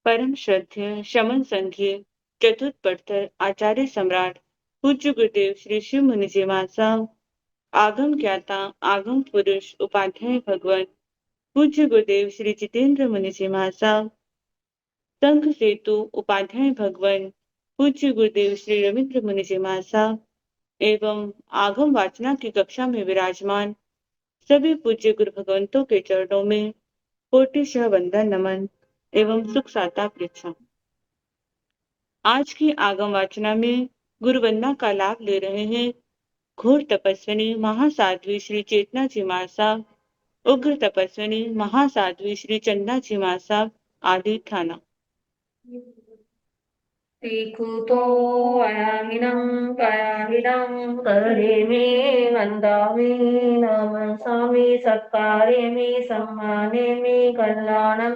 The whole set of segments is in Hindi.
परम श्रद्धेय शमन संघीय चतुर्थ पढ़तर आचार्य सम्राट पूज्य गुरुदेव श्री शिव मुनि जी महाराज आगम ज्ञाता आगम पुरुष उपाध्याय भगवान पूज्य गुरुदेव श्री जितेंद्र मुनि जी महाराज संघ सेतु उपाध्याय भगवान पूज्य गुरुदेव श्री रविंद्र मुनि जी महाराज एवं आगम वाचना की कक्षा में विराजमान सभी पूज्य गुरु भगवंतों के चरणों में कोटिशः वंदन नमन एवं सुख साता पृच्छा। आज की आगम वाचना में गुरु वंदना का लाभ ले रहे हैं घोर तपस्विनी महासाध्वी श्री चेतना जी महाराज, उग्र तपस्विनी महासाध्वी श्री चंदा जी महाराज आदि थाना। तीखुतो अयाहिनं कयाहिनं करेमि वन्दामि नमसामि सत्कारेमि सम्मानेमि कल्याणं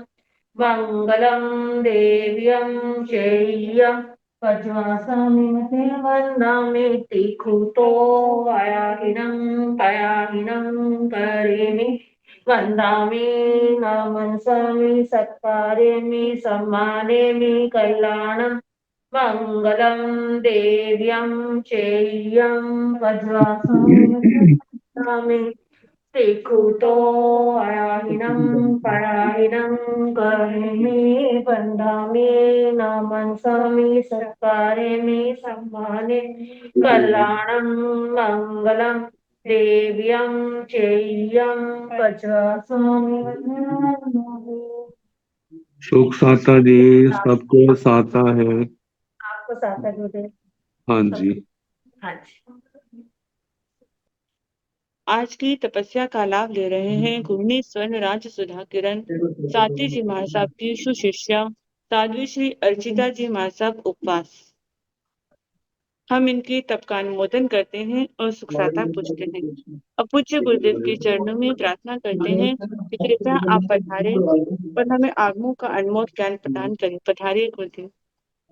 मङ्गलं देव्यं चेय्यं वज्वासामि मते वन्दामि तीखुतो अयाहिनं कयाहिनं करेमि वन्दामि नमसामि सत्कारेमि सम्मानेमि कल्याणं मङ्गलं देव्यं चेय्यं वज्रासामि श्रीकृतो अयाहिनं पराहिनं करेमि वन्दामि नमसामि सत्कारेमि सम्माने कल्याणं मङ्गलं देव्यं चेय्यं वज्रासामि। सुख साता जी सबको साता है। आपको साता गुरुदेव। हाँ जी। हाँ जी। आज की तपस्या का लाभ ले रहे हैं घूमनी स्वर्ण राज सुधा किरण साथी जी महाराज की सुशिष्या साध्वी श्री अर्चिता जी महाराज उपवास। हम इनके तप का अनुमोदन करते हैं और सुखसाता पूछते हैं। अब पूज्य गुरुदेव के चरणों में प्रार्थना करते हैं कि कृपया आप पधारें और हमें आगमों का अनमोल ज्ञान प्रदान करें। पधारिए गुरुदेव।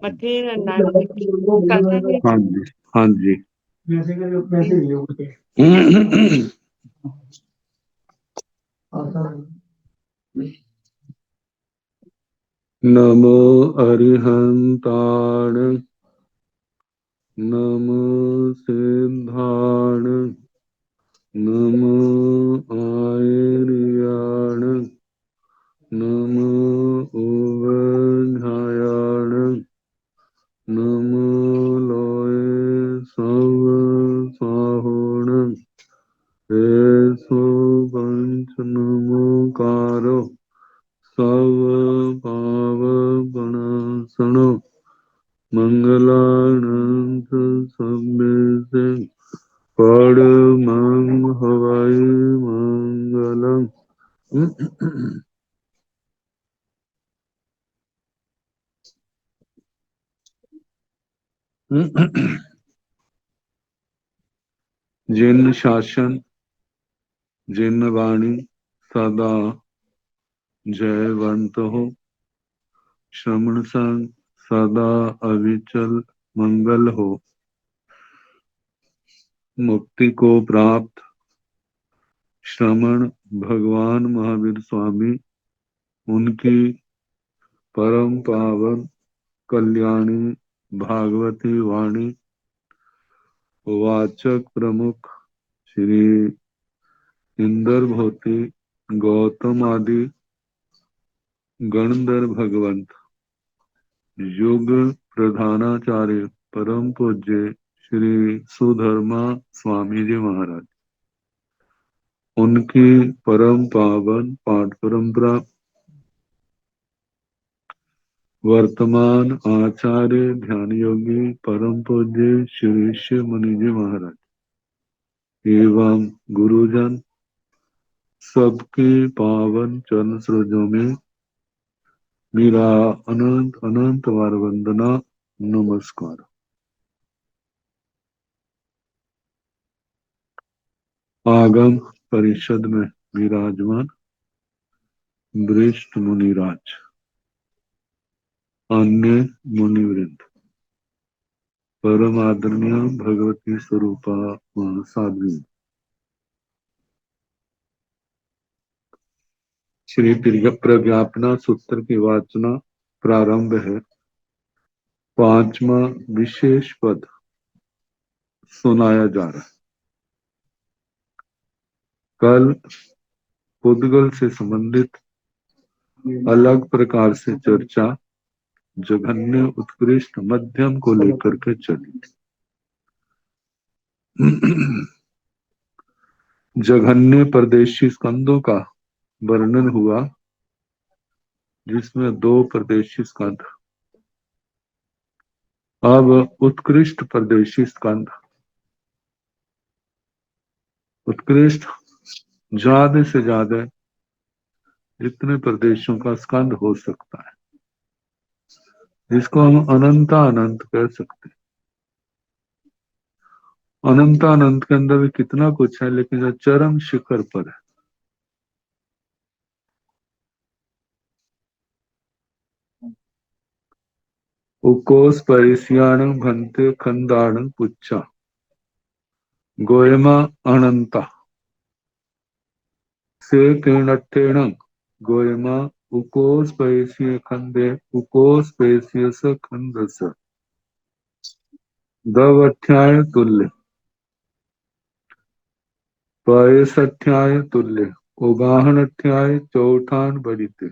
मथे साता जी। हाँ जी। हाँ जी। नमो अरिहंताण नमो सिद्धाण नमो आयर्याण नमो उवझायाण नमो लोये सव साहोण एसो पंच नमोकारो सव पाव प्रणासनो मंगलानंत सबे से परमं हवाई मंगलम। जिन शासन जिन वाणी सदा जयवंत हो श्रवण संग सदा अविचल मंगल हो मुक्ति को प्राप्त श्रमण भगवान महावीर स्वामी उनकी परम पावन कल्याणी भागवती वाणी वाचक प्रमुख श्री इंदर भोति गौतम आदि गणधर भगवंत युग प्रधानाचार्य परम पूज्य श्री सुधर्मा स्वामी जी महाराज उनकी परम पावन पाठ परंपरा वर्तमान आचार्य ध्यान योगी परम पूज्य श्री शिव मुनि जी महाराज एवं गुरुजन सबके पावन चरण सरोजों में मेरा अनंत अनंत बार वंदना नमस्कार। आगम परिषद में विराजमान वरिष्ठ मुनिराज अन्य मुनिवृंद परम आदरणीय भगवती स्वरूपा साध्वी श्री प्रज्ञापना सूत्र की वाचना प्रारंभ है। पांचवा विशेष पद सुनाया जा रहा है। कल पुद्गल से संबंधित अलग प्रकार से चर्चा जघन्य, उत्कृष्ट, मध्यम को लेकर के चली। जघन्य प्रदेशी स्कंदों का वर्णन हुआ, जिसमें 2 प्रदेशी स्कंद। अब उत्कृष्ट प्रदेशी स्कंद। उत्कृष्ट ज्यादा से ज्यादा जितने प्रदेशों का स्कंद हो सकता है, जिसको हम अनंता अनंत कह सकते हैं। अनंता अनंत के अंदर भी कितना कुछ है, लेकिन जो चरम शिखर पर है, उकोस परिस्याण भंते खंदाण पुच्छा गोयमा अनंता से किरणट्ठेण गोयमा उकोस पैस्य खंदे उकोस पैस्य स खंदस दवठ्याय तुल्य पयसठ्याय तुल्य उगाहनठ्याय चौठान बड़ीते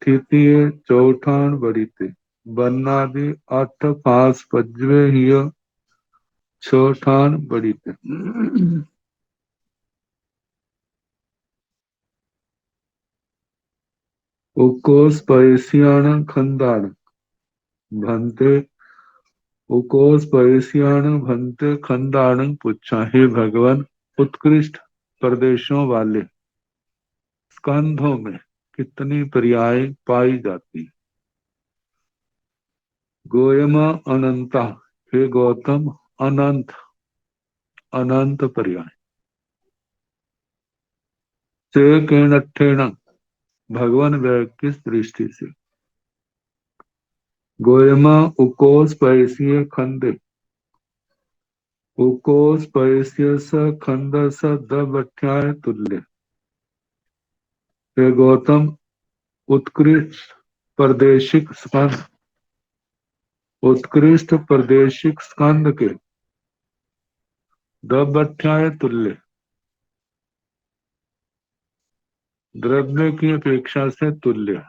तृतीय चौठान बड़ीते बन्नादि अठ फास पज्वे हिय चौठान बड़ीते। उकोस पैस्याण खंदाण भंते उकोस पैस्याण भंते खंदाण पुच्छा। हे भगवान, उत्कृष्ट प्रदेशों वाले स्कंधों में कितनी पर्याय पाई जाती। गोयमा अनंता, हे गौतम, अनंत अनंत पर्याय। से किरणट्ठेण, भगवान वह किस दृष्टि से। गोयमा उकोस पैसीय खंदे उकोस पैस्य स खंद स दबठ्याय तुल्य। हे गौतम, उत्कृष्ट प्रदेशिक स्कंद, उत्कृष्ट प्रदेशिक स्कंद के दबठ्याय तुल्य, द्रव्य की अपेक्षा से तुल्य।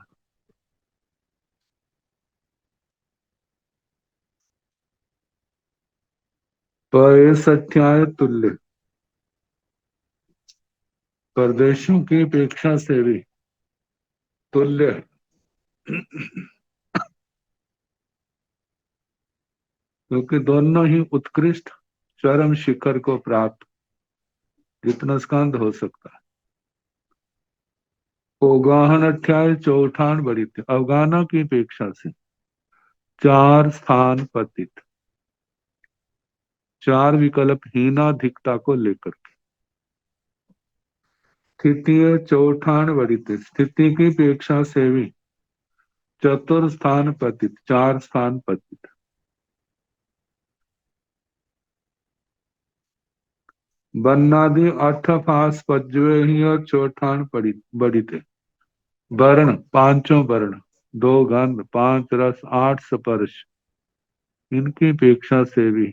पैसठ्याय तुल्य, प्रदेशों की अपेक्षा से भी तुल्य है। क्योंकि दोनों ही उत्कृष्ट चरम शिखर को प्राप्त जितना स्कंद हो सकता है। अवगाहन अध्याय चौठान बड़ित, अवगाना की अपेक्षा से 4 स्थान पतित, 4 विकल्प हीनाधिकता को लेकर के। स्थितीय चौठान बड़ित, स्थिति की अपेक्षा से भी चतुर्स्थान पतित, 4 स्थान पतित। बन्नादि 8 फास पज्वे ही और चौठान बड़ित, वर्ण 5 वर्ण, 2 गंध, 5 रस, 8 स्पर्श, इनकी अपेक्षा से भी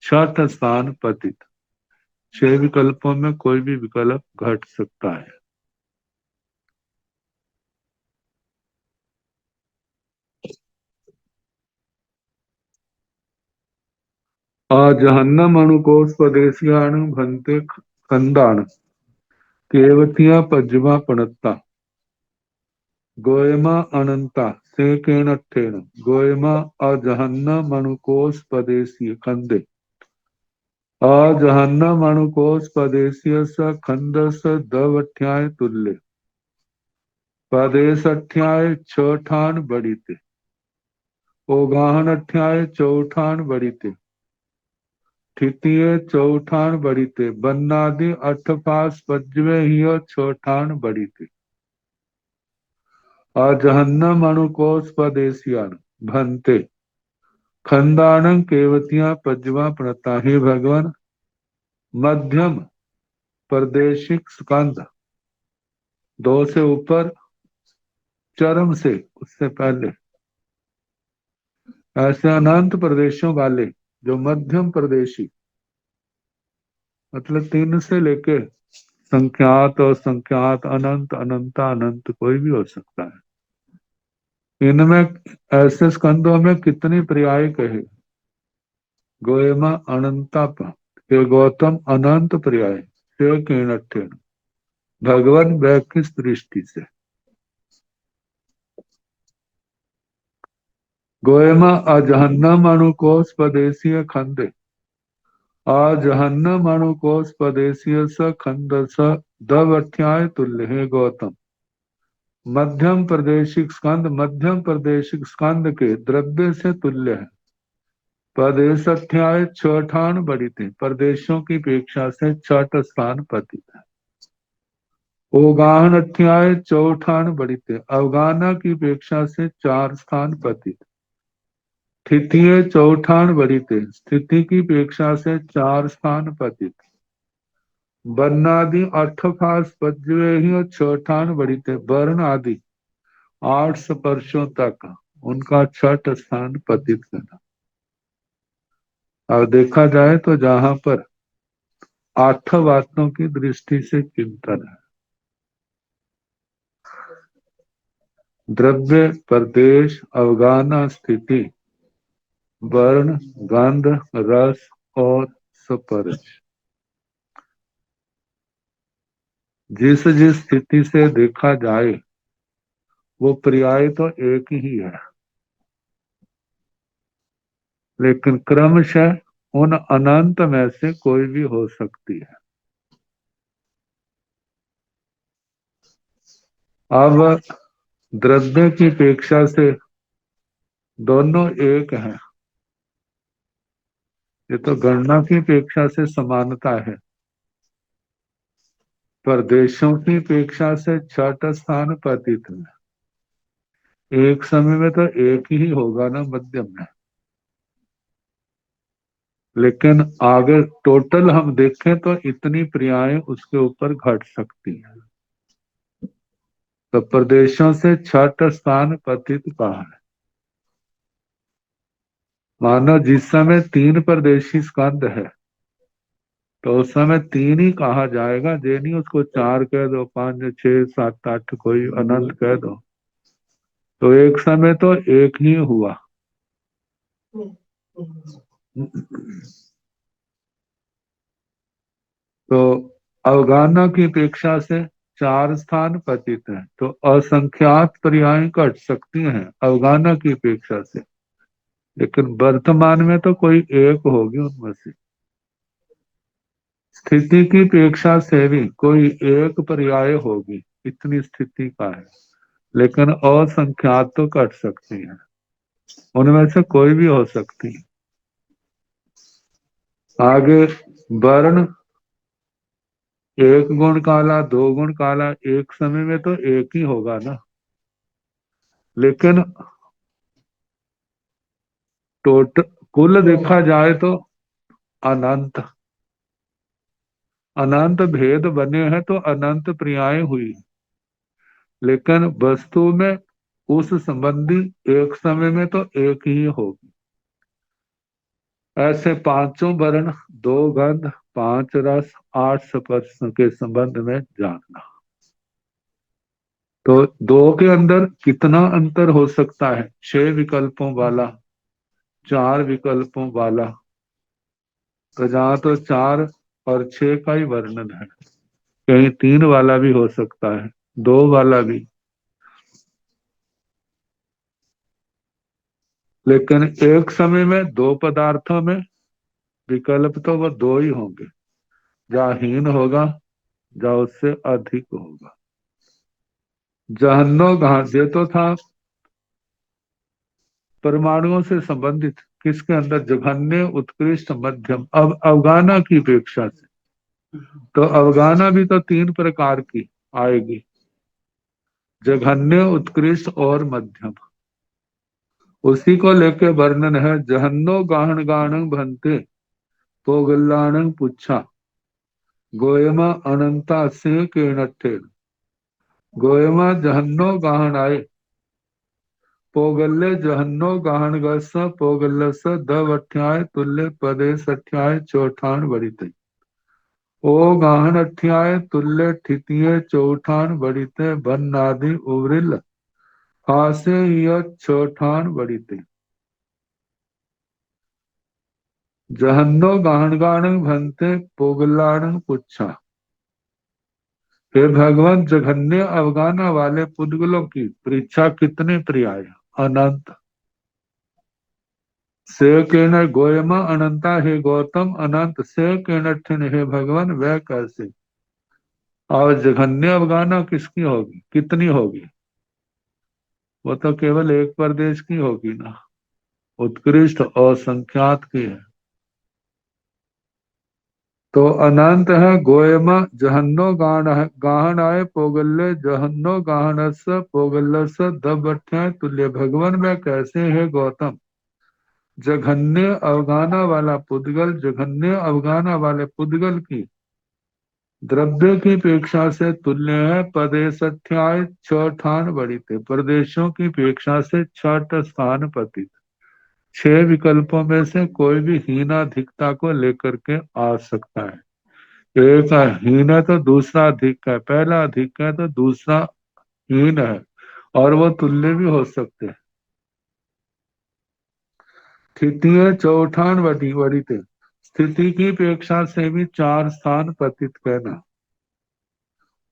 6 स्थान पतित। 6 विकल्पों में कोई भी विकल्प घट सकता है। जहन्नम अनुकोष स्वदेशियाण भंते खंदान केवतिया पज्जवा पणत्ता गोयमा अनंता से केणठेन गोयमा अजहन्नम अनुकोष पदेशीय खंदे अजहन्नम अनुकोष पदेशीय स खंद स दवठ्याय तुल्य पदेशठ्याय छठान बड़ीते ओगाहन अठ्याय चौठान बड़ीते तृतीय चौठान बड़ीते बन्नादि 8 फास पज्वे ही छठान बड़ीते अजहन्नम अनुकोष पदेशियान भंते खंदान केवतिया पज्वा प्रणता। हे भगवान, मध्यम प्रदेशिक स्कंद, 2 से ऊपर चरम से उससे पहले, ऐसे अनंत प्रदेशों वाले जो मध्यम प्रदेशी, मतलब तीन से लेके संख्यात और संख्यात अनंत अनंता अनंत कोई भी हो सकता है। इनमें ऐसे स्कंदों में कितनी पर्याय कहे? गोयमा अनंताप के गौतम अनंत पर्याय से किणठेन भगवान वैकिस दृष्टि से। गोयमा अजहन्नम अनुकोष पदेशीय खंडे अजहन्नम अनुकोष पदेशीय स खंड स दव्याय तुल्य है गौतम। मध्यम प्रदेशिक स्कंद मध्यम प्रदेशिक स्कंद के द्रव्य से तुल्य है। प्रदेश अध्याय छठान बड़ी थे, प्रदेशों की अपेक्षा से छठ स्थान पतित है। ओगान अध्याय चौठान बड़ी थे, अवगाना की अपेक्षा से 4 स्थान पतित। स्थितिय चौठान बड़ी थे, स्थिति की अपेक्षा से 4 स्थान पतित। वर्णादि अठफास पद्य ही छठान बड़ी थे, वर्ण आदि 8 स्पर्शों तक उनका छठ स्थान पतित करना। अब देखा जाए तो जहां पर 8 बातों की दृष्टि से चिंतन है, द्रव्य, प्रदेश, अवगाना, स्थिति, वर्ण, गंध, रस और स्पर्श, जिस जिस स्थिति से देखा जाए वो पर्याय तो एक ही है, लेकिन क्रमशः उन अनंत में से कोई भी हो सकती है। अब द्रव्य की अपेक्षा से दोनों एक हैं, ये तो गणना की अपेक्षा से समानता है। प्रदेशों की अपेक्षा से छठ स्थान पतित है। एक समय में तो एक ही होगा ना मध्यम में, लेकिन आगे टोटल हम देखें तो इतनी क्रियाएं उसके ऊपर घट सकती हैं। तो प्रदेशों से छठ स्थान पतित कहा है। मानो जिस समय 3 प्रदेशी स्कंद है तो उस समय 3 ही कहा जाएगा, जे नहीं उसको 4 कह दो, 5 6 7 8 कोई अनंत कह दो, तो एक समय तो एक ही हुआ। तो अवगाना की अपेक्षा से 4 स्थान पतित हैं, तो असंख्यात पर्याय घट सकती हैं अवगाना की अपेक्षा से, लेकिन वर्तमान में तो कोई एक होगी उनमें से। स्थिति की अपेक्षा से भी कोई एक पर्याय होगी, इतनी स्थिति का है, लेकिन असंख्यात तो घट सकती है, उनमें से कोई भी हो सकती है। आगे वर्ण, एक गुण काला, 2 गुण काला, एक समय में तो एक ही होगा ना, लेकिन टोटल कुल देखा जाए तो अनंत अनंत भेद बने हैं, तो अनंत पर्याय हुई, लेकिन वस्तु में उस संबंधी एक समय में तो एक ही होगी। ऐसे 5 वर्ण, 2 गंध, 5 रस, 8 स्पर्श के संबंध में जानना। तो 2 के अंदर कितना अंतर हो सकता है? 6 विकल्पों वाला, 4 विकल्पों वाला, तो जहां तो 4 और 6 का ही वर्णन है, कहीं 3 वाला भी हो सकता है, 2 वाला भी, लेकिन एक समय में 2 पदार्थों में विकल्प तो वो 2 ही होंगे, जहाँ हीन होगा जहाँ उससे अधिक होगा। जहन्नो घासे तो था परमाणुओं से संबंधित, किसके अंदर? जघन्य, उत्कृष्ट, मध्यम। अब अवगाना की अपेक्षा से तो अवगाना भी तो 3 प्रकार की आएगी, जघन्य, उत्कृष्ट और मध्यम। उसी को लेके वर्णन है, जहन्नो गाहन गाणं भंते पोगल्लाणं पुच्छा गोयमा अनंता सिंह के नट्ठे। गोयमा जहन्नो गाहन आए, पोगल्य जहन्नो गाहनगस पोगल्यस दवठ्याय तुल्य पदे सठ्याय चौठान बड़िते ओ गाहन अठ्याय तुल्य ठितिये चौठान बड़िते बन्नादि उवरिल फासे य चौठान बड़िते जहन्नो गाहनगाण भंते पोगलाण पुच्छा। हे भगवान, जघन्य अवगाना वाले पुद्गलों की परीक्षा कितने पर्याय? अनंत। से केन गोयमा अनंता, हे गौतम अनंत से केन हे भगवान वह कैसे? और जघन्य अवगाना किसकी होगी, कितनी होगी? वो तो केवल एक प्रदेश की होगी ना, उत्कृष्ट और संख्यात की है। तो अनंत है गोयम जहन्नो गाहन आए पोगल्य जहन्नो गाहनस पोगल्यस दबठ्य तुल्य। भगवान में कैसे है गौतम? जघन्य अवगाना वाला पुद्गल, जघन्य अवगाना वाले पुद्गल की द्रव्य की अपेक्षा से तुल्य है। पदेशथ्याय छठान बड़ी थे, प्रदेशों की अपेक्षा से छठ स्थान पतित। छह विकल्पों में से कोई भी हीनाधिकता को लेकर के आ सकता है। एक हीन है तो दूसरा अधिक है, पहला अधिक है तो दूसरा हीन है, और वो तुल्य भी हो सकते हैं। स्थिति चौठान बड़ी थे, स्थिति की अपेक्षा से भी चार स्थान पतित कहना।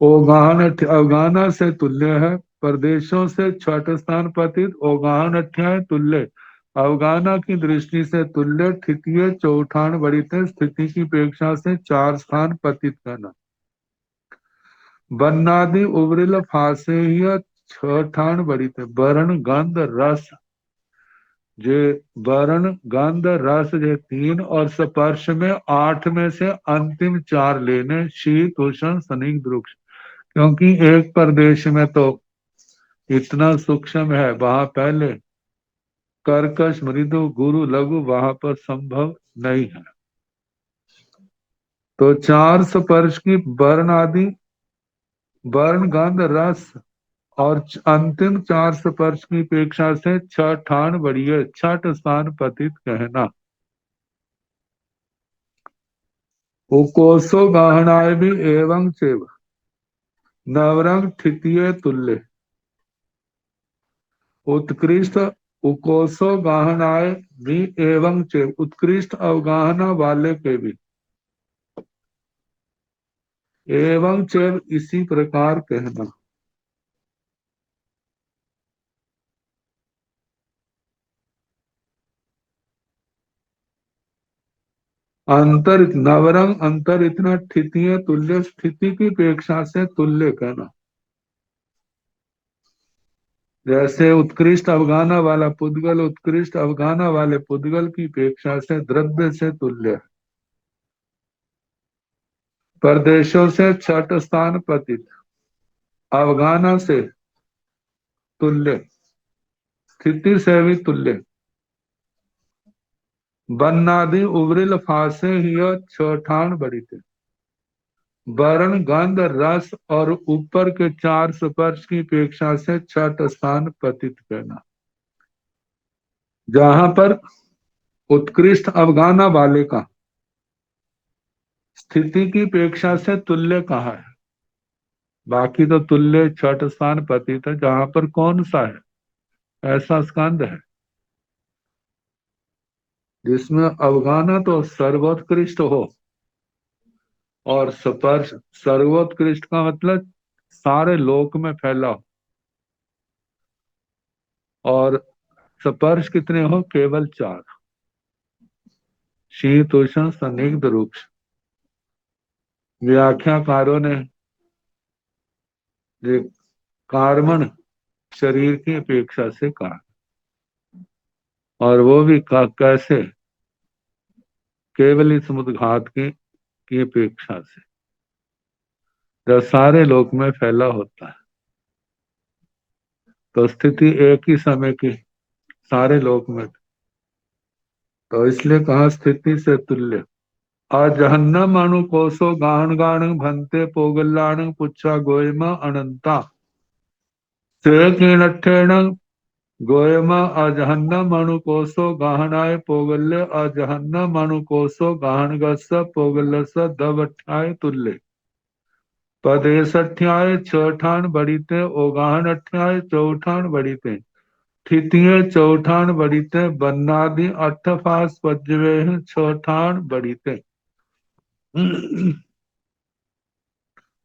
ओगाहन अवगाना से तुल्य है, प्रदेशों से छठ स्थान पतित। ओगाहन अठ्याय तुल्य, अवगाना की दृष्टि से तुल्य। ठितिये चौठान बड़ी थे, स्थिति की अपेक्षा से चार स्थान पतित कहना। बन्नादि उवरिल फासे ही छठान बड़ी थे, वर्ण गंध रस जे वर्ण गंध रस जे तीन, और स्पर्श में आठ में से अंतिम चार लेने। शीत उष्ण स्निग्ध रुक्ष, क्योंकि एक प्रदेश में तो इतना सूक्ष्म है, वहां पहले कर्कश मृदु गुरु लघु वहां पर संभव नहीं है। तो चार स्पर्श की वर्ण आदि, वर्ण गंध रस और अंतिम चार स्पर्श की अपेक्षा से छठान बढ़िए, छठ स्थान पतित कहना। उकोसो गाहनाय भी एवं चेव नवरंग ठितिये तुल्य। उत्कृष्ट उकोसो गाहनाय भी एवं चेव, उत्कृष्ट अवगाहना वाले के भी। एवं चेव इसी प्रकार कहना। अंतर नवरंग अंतर इतना ठितिये तुल्य, स्थिति की अपेक्षा से तुल्य कहना। जैसे उत्कृष्ट अवगाना वाला पुद्गल उत्कृष्ट अवगाना वाले पुद्गल की अपेक्षा से द्रव्य से तुल्य है। प्रदेशों से छठ स्थान पतित, अवगाना से तुल्य, स्थिति से भी तुल्य। बन्नादि उवरिल फासे ही छठान बड़ी थे, वर्ण गंध रस और ऊपर के चार स्पर्श की अपेक्षा से छठ स्थान पतित करना। जहां पर उत्कृष्ट अवगाना वाले का स्थिति की अपेक्षा से तुल्य कहा है, बाकी तो तुल्य छठ स्थान पतित है। जहां पर कौन सा है ऐसा स्कंद है जिसमें अवगाना तो सर्वोत्कृष्ट हो, और स्पर्श सर्वोत्कृष्ट का मतलब सारे लोक में फैला हो, और स्पर्श कितने हो, केवल चार। शीत उष्ण स्निग्ध रुक्ष। व्याख्याकारों ने ये कार्बन शरीर की अपेक्षा से कहा, और वो भी कैसे, केवल इस मुद्घात की अपेक्षा से, जब सारे लोक में फैला होता है। तो स्थिति एक ही समय की सारे लोक में, तो इसलिए कहा स्थिति से तुल्य। अजहन्नम अणुकोशो गाहन गाण भंते पोगल्लाण पुच्छा गोयमा अनंता से गोयमा अजहन्न मणुकोशो गाहनाय पोगल्य अजहन्न मणुकोशो गाहनगस्स पोगल्यस दवठ्याय तुल्य पदेशठ्याय छठान बड़ीते ओगाहन अठ्याय चौठान बड़ीते ठितिये चौठान बड़ीते बन्नादि अट्ठफास पज्जवे छठान बड़ीते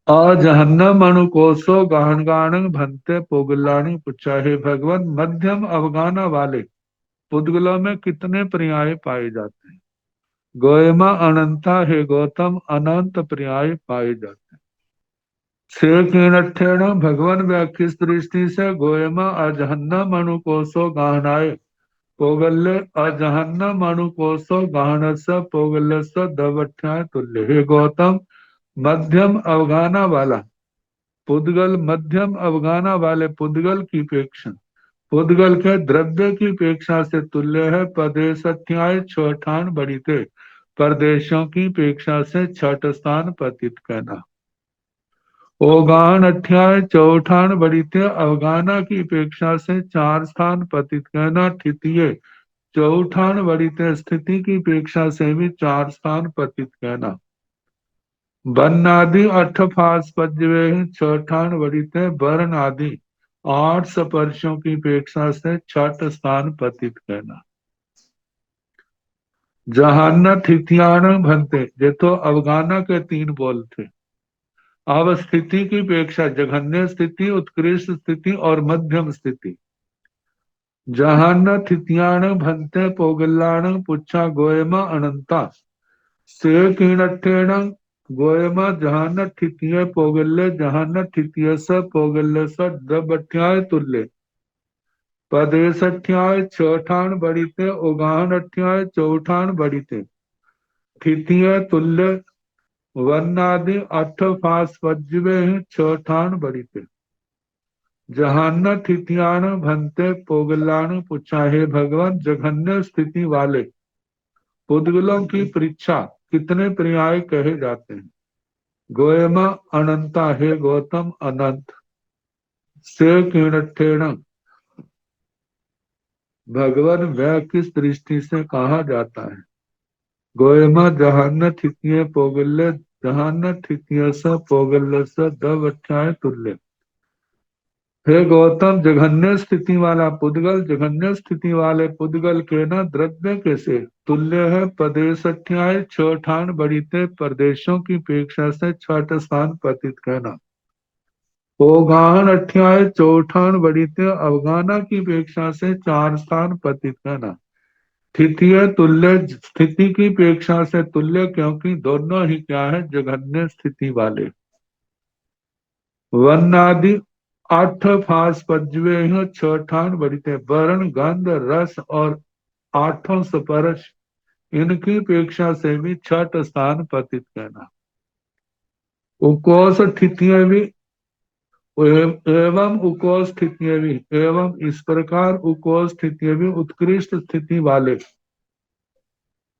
अजहन्नम मणुकोशो गाहन गाणं भंते पोगलाणी पुच्छा। हे भगवान, मध्यम अवगाना वाले पुद्गलों में कितने पर्याय पाए जाते हैं? गोयमा अनंता, हे गौतम, अनंत पर्याय पाए जाते हैं। छेण भगवान व्याख्यास दृष्टि से गोयमा अजहन्ना मणुकोशो गाहनाय पोगल्य अजहन्ना मणुकोशो गाहनस पोगल्यस दवठ्याय तुल्य। हे गौतम, मध्यम अवगाना वाला पुद्गल, मध्यम अवगाना वाले पुद्गल की अपेक्षा, पुद्गल के द्रव्य की अपेक्षा से तुल्य है। प्रदेशाध्याय छठान बड़ीते, प्रदेशों की अपेक्षा से छठ स्थान पतित कहना। ओगान अध्याय चौठान बड़ीते, अवगाना की अपेक्षा से 4 स्थान पतित कहना। ठितिये चौठान बड़ीते, स्थिति की अपेक्षा से भी 4 स्थान पतित कहना। वर्ण आदि 8 फास पज्जवे छठान बड़ीते, वर्ण आदि 8 स्पर्शों की अपेक्षा से छठ स्थान पतित कहना। जहाना ठितियान भंते, ये तो अवगाना के 3 बोल थे। अब स्थिति की अपेक्षा जघन्य स्थिति, उत्कृष्ट स्थिति और मध्यम स्थिति। जहान ठितियान भंते पोगलाण पुच्छा गोयमा अनंता से कीणठेण गोयमा जहान ठितिय पोगल्य जहान ठितिय स पोगल्य स दबठ्याय तुल्य पदेशठ्याय छठान बड़ीते उगाहन अठ्याय चौठान बड़ीते ठितिय तुल्य वर्णादि 8 फास पज्जवे छठान बड़ीते। जहान ठितियान भंते पोगलाण पुच्छा। हे भगवान, जघन्य स्थिति वाले पुद्गलों की परीक्षा कितने पर्याय कहे जाते हैं? गोयमा अनंता, हे गौतम, अनंत। से कीणठेण भगवान, वह किस दृष्टि से कहा जाता है? गोयमा जहान ठितिय पोगल्य जहान ठितिय स पोगल्य स दवठ्याय तुल्य। हे गौतम, जघन्य स्थिति वाला पुद्गल जघन्य स्थिति वाले पुद्गल के न द्रव्य कैसे तुल्य है? प्रदेशठ्याय छठान बड़ीते, प्रदेशों की अपेक्षा से छठ स्थान पतित कहना। ओगाहन अठ्याय चौठान बड़ीते, अवगाना की अपेक्षा से 4 स्थान पतित कहना। स्थितीय तुल्य, स्थिति की अपेक्षा से तुल्य, क्योंकि दोनों ही क्या है? जघन्य स्थिति वाले। वर्णादि 8 फास पज्जवे छठान बड़ीते, वर्ण गंध रस और 8 स्पर्श, इनकी अपेक्षा से भी छठ स्थान पतित कहना। उकोश स्थितियां भी एवं उकोश स्थितियां भी एवं इस प्रकार उकोश स्थितियां भी उत्कृष्ट स्थिति वाले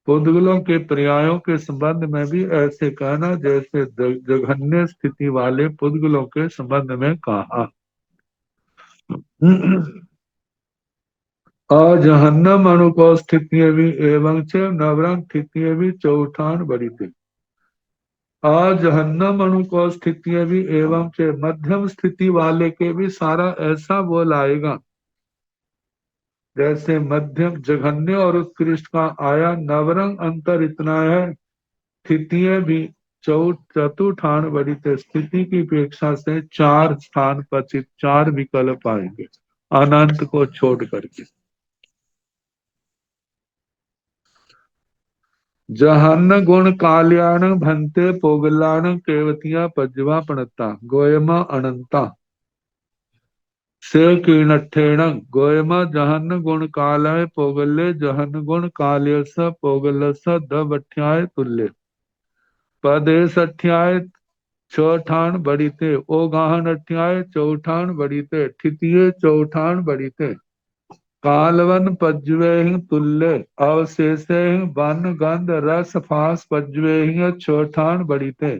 पुद्गलों के पर्यायों के संबंध में भी ऐसे कहना जैसे जघन्य स्थिति वाले पुद्गलों के संबंध में कहा। अजहन्नम अणुको स्थितियां भी एवं च नवरंग स्थितियां भी चौठान बड़ी थी। अजहन्नम अणुको स्थितियां भी एवं च मध्यम स्थिति वाले के भी सारा ऐसा बोल आएगा जैसे मध्यम जघन्य और उत्कृष्ट का आया। नवरंग अंतर इतना है, स्थितियां भी चतुर्थान बड़ी थे। स्थिति की अपेक्षा से 4 स्थान पचित, 4 विकल्प आएंगे अनंत को छोड़ करके। जहन्न गुण काल्याण भंते पोगलाण केवतिया पज्जवा पणता गोयमा अनंता से कीणठेण गोयमा जहन्न गुण कालय पोगल्य जहन्न गुण काल्य स पोगल्य स दबठ्याय तुल्य पदेश अठ्याय चौठान बड़ीते ओगाहन अठ्याय चौठान बड़ीते ठितिये चौठान बड़ीते कालवन पज्जवे तुल्य अवशेषे वन गंध रस फास पज्जवे छठान बड़ीते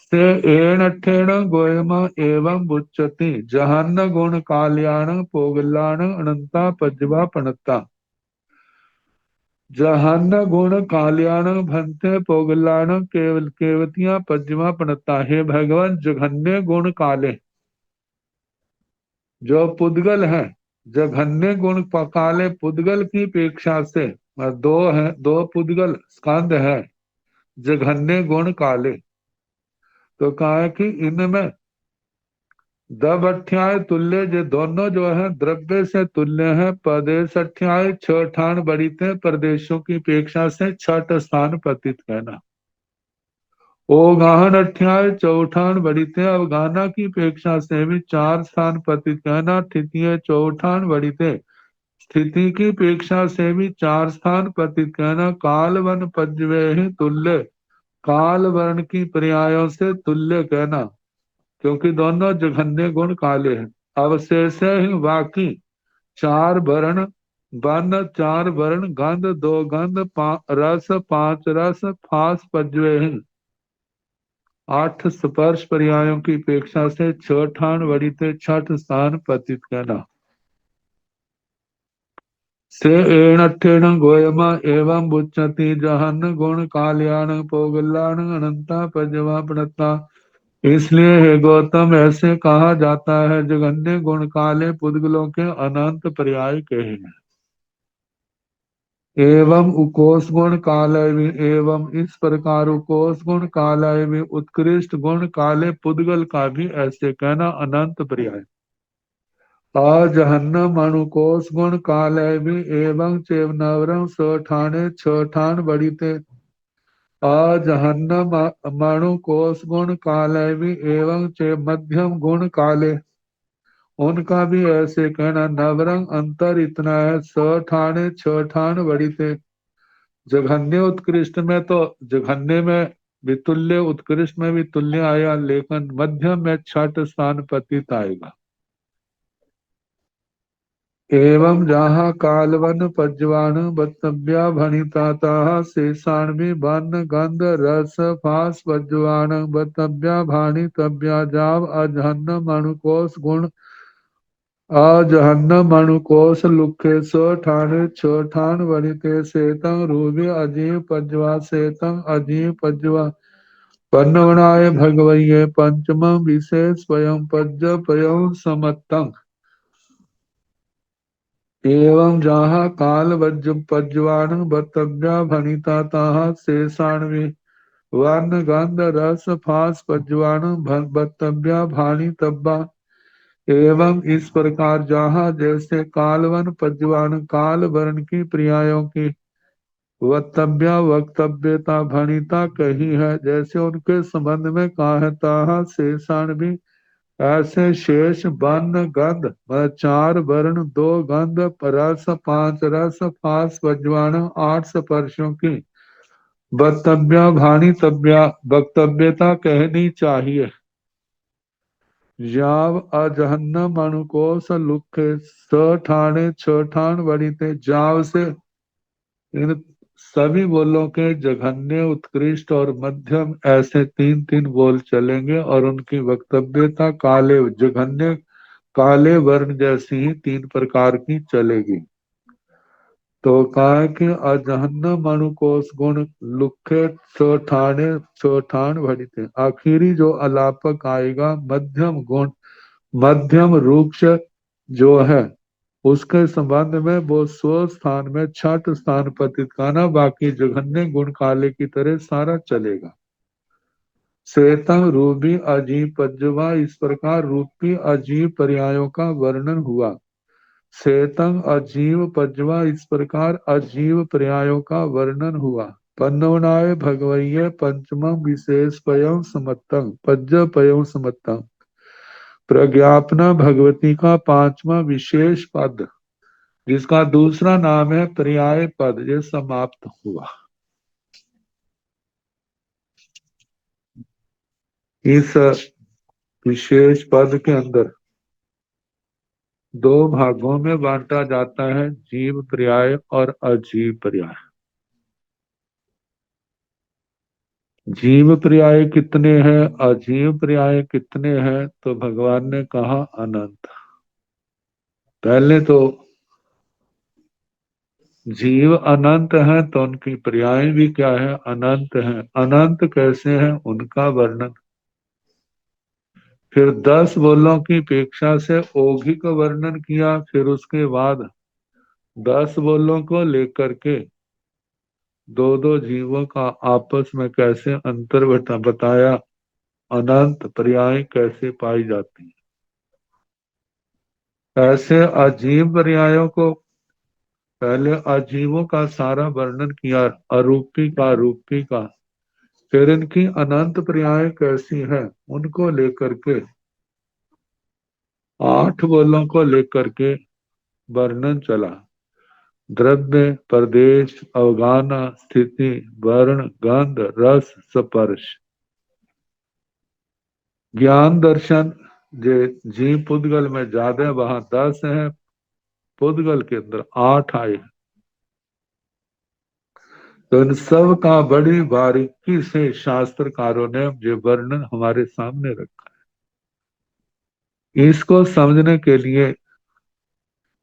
से एण ठेण गोयम एवं बुच्चति जहन्न गुण काल्याण पोगलाण अनंता पज्जवा पणता। जहन्न गुण काल्याण भंते पोगलाण केवल केवतियां पज्जवा पणता। हे भगवान, जघन्य गुण काले जो पुद्गल है, जघन्य गुण काले पुद्गल की अपेक्षा से दो है, दो पुद्गल स्कंद है जघन्य गुण काले। तो कहा है कि इनमें दब अठ्याय तुल्य, जो दोनों जो है द्रव्य से तुल्य है। प्रदेश अठ्याय छह ठान बड़ीते, प्रदेशों की अपेक्षा से छठ स्थान पतित कहना। ओगाहन अठ्याय चौठान बड़ीते, अवगाना की अपेक्षा से भी चार स्थान पतित कहना। स्थितिय चौठान बड़ीते, स्थिति की अपेक्षा से भी चार स्थान पतित कहना। काल वन पज्जवे ही तुल्य, काल वर्ण की पर्यायों से तुल्य कहना, क्योंकि दोनों जघन्य गुण काले हैं। अवशेष ही बाकी चार वर्ण, वर्ण चार वर्ण, गंध दो गंध, रस पांच रस, फास पज्जवे ही आठ स्पर्श पर्यायों की अपेक्षा से छह ठान वड़ीते छठ स्थान पतित कहना। से एण अठेण गोयमा एवं बुच्चति जहन गुण काल्याण पोगलाण अनंता पज्जवा पणता। इसलिए हे गौतम, ऐसे कहा जाता है जगन्य गुण काले पुद्गलों के अनंत पर्याय कहे हैं। एवं उकोष गुण कालय में, एवं इस प्रकार उकोष गुण कालय में उत्कृष्ट गुण काले पुद्गल का भी ऐसे कहना अनंत पर्याय। अजहन्नम अणुकोष गुण कालय में एवं चेव नवरम स ठाणे छ ठान बड़ीते। अजहन्नम मणुकोष गुण कालय में एवं चेव मध्यम गुण काले, उनका भी ऐसे कहना। नवरंग अंतर इतना है, स ठाणे छ ठान बड़ीते। जघन्य उत्कृष्ट में तो जघन्य में भी तुल्य, उत्कृष्ट में भी तुल्य आया, लेकिन मध्यम में छठ स्थान पतित आएगा। एवं जहाँ कालवन पज्जवान बत्तव्या भणिता शेषाण में बन गंध रस फास पज्जवान बत्तव्या भाणितव्या जाव अजहन्न मणुकोष गुण। अजहन्न मणुकोष लुखे स ठाणे छ ठान वनिते सेतं रूपे अजीव पज्जवा सेतं अजीव पज्जवा पन्नवणाय भगवये पंचमं विशेष स्वयं पज्ज पयं समत्तं। एवं जहाँ काल वज्र पज्जवान बतव्या भणिता ताहा शेषाणवी वर्ण गंध रस फास पज्जवान बतव्या भाणी तब्बा। एवं इस प्रकार जहाँ जैसे कालवन पज्जवान काल वर्ण की पर्यायों की वक्तव्या वक्तव्यता भणिता कही है, जैसे उनके संबंध में कहा है ताहा शेषाण भी, ऐसे शेष वर्ण गंध चार वर्ण दो गंध रस पांच रस फास पज्जवान आठ स्पर्शों की वक्तव्या भाणितव्या वक्तव्यता कहनी चाहिए। जाव अजहन्न मणुकोश लुखे स ठाणे छ ठान वणिते। जाव से इन सभी बोलों के जघन्य उत्कृष्ट और मध्यम ऐसे तीन तीन बोल चलेंगे, और उनकी वक्तव्यता काले जघन्य काले वर्ण जैसी ही तीन प्रकार की चलेगी। तो कहा कि अजहन्न मणुकोश गुण लुखे ठाण भड़िते। आखिरी जो अलापक आएगा मध्यम गुण, मध्यम रूक्ष जो है उसके संबंध में वो स्व स्थान में छठ स्थान पतित कहना, बाकी जघन्य गुण काले की तरह सारा चलेगा। श्वेतम रूपी अजीब पज्जवा, इस प्रकार रूपी अजीब पर्यायों का वर्णन हुआ। श्वेतम अजीव पज्जवा, इस प्रकार अजीव पर्यायों का वर्णन हुआ। पन्नवनाय भगवये पंचमं विशेष पयं समत्तं पज्ज पयं समत्तं। प्रज्ञापना भगवती का पांचवा विशेष पद, जिसका दूसरा नाम है पर्याय पद, ये समाप्त हुआ। इस विशेष पद के अंदर दो भागों में बांटा जाता है, जीव पर्याय और अजीव पर्याय। जीव पर्याय कितने हैं, अजीव पर्याय कितने हैं, तो भगवान ने कहा अनंत। पहले तो जीव अनंत हैं तो उनकी पर्याय भी क्या है, अनंत हैं। अनंत कैसे हैं उनका वर्णन। फिर 10 बोलों की अपेक्षा से ओघी का वर्णन किया। फिर उसके बाद 10 बोलों को लेकर के दो दो जीवों का आपस में कैसे अंतर बताया, अनंत पर्याय कैसे पाई जाती है। ऐसे अजीब पर्यायों को पहले अजीवों का सारा वर्णन किया, अरूपी का रूपी का। फिर इनकी अनंत पर्याय कैसी है उनको लेकर के 8 बोलों को लेकर के वर्णन चला। द्रव्य, प्रदेश, अवगाना, स्थिति, वर्ण, गंध, रस, स्पर्श। ज्ञान दर्शन जे जीव पुद्गल में ज्यादा, वहां 10 है, पुद्गल के अंदर 8 आए। तो इन सब का बड़ी बारीकी से शास्त्रकारों ने ये वर्णन हमारे सामने रखा है। इसको समझने के लिए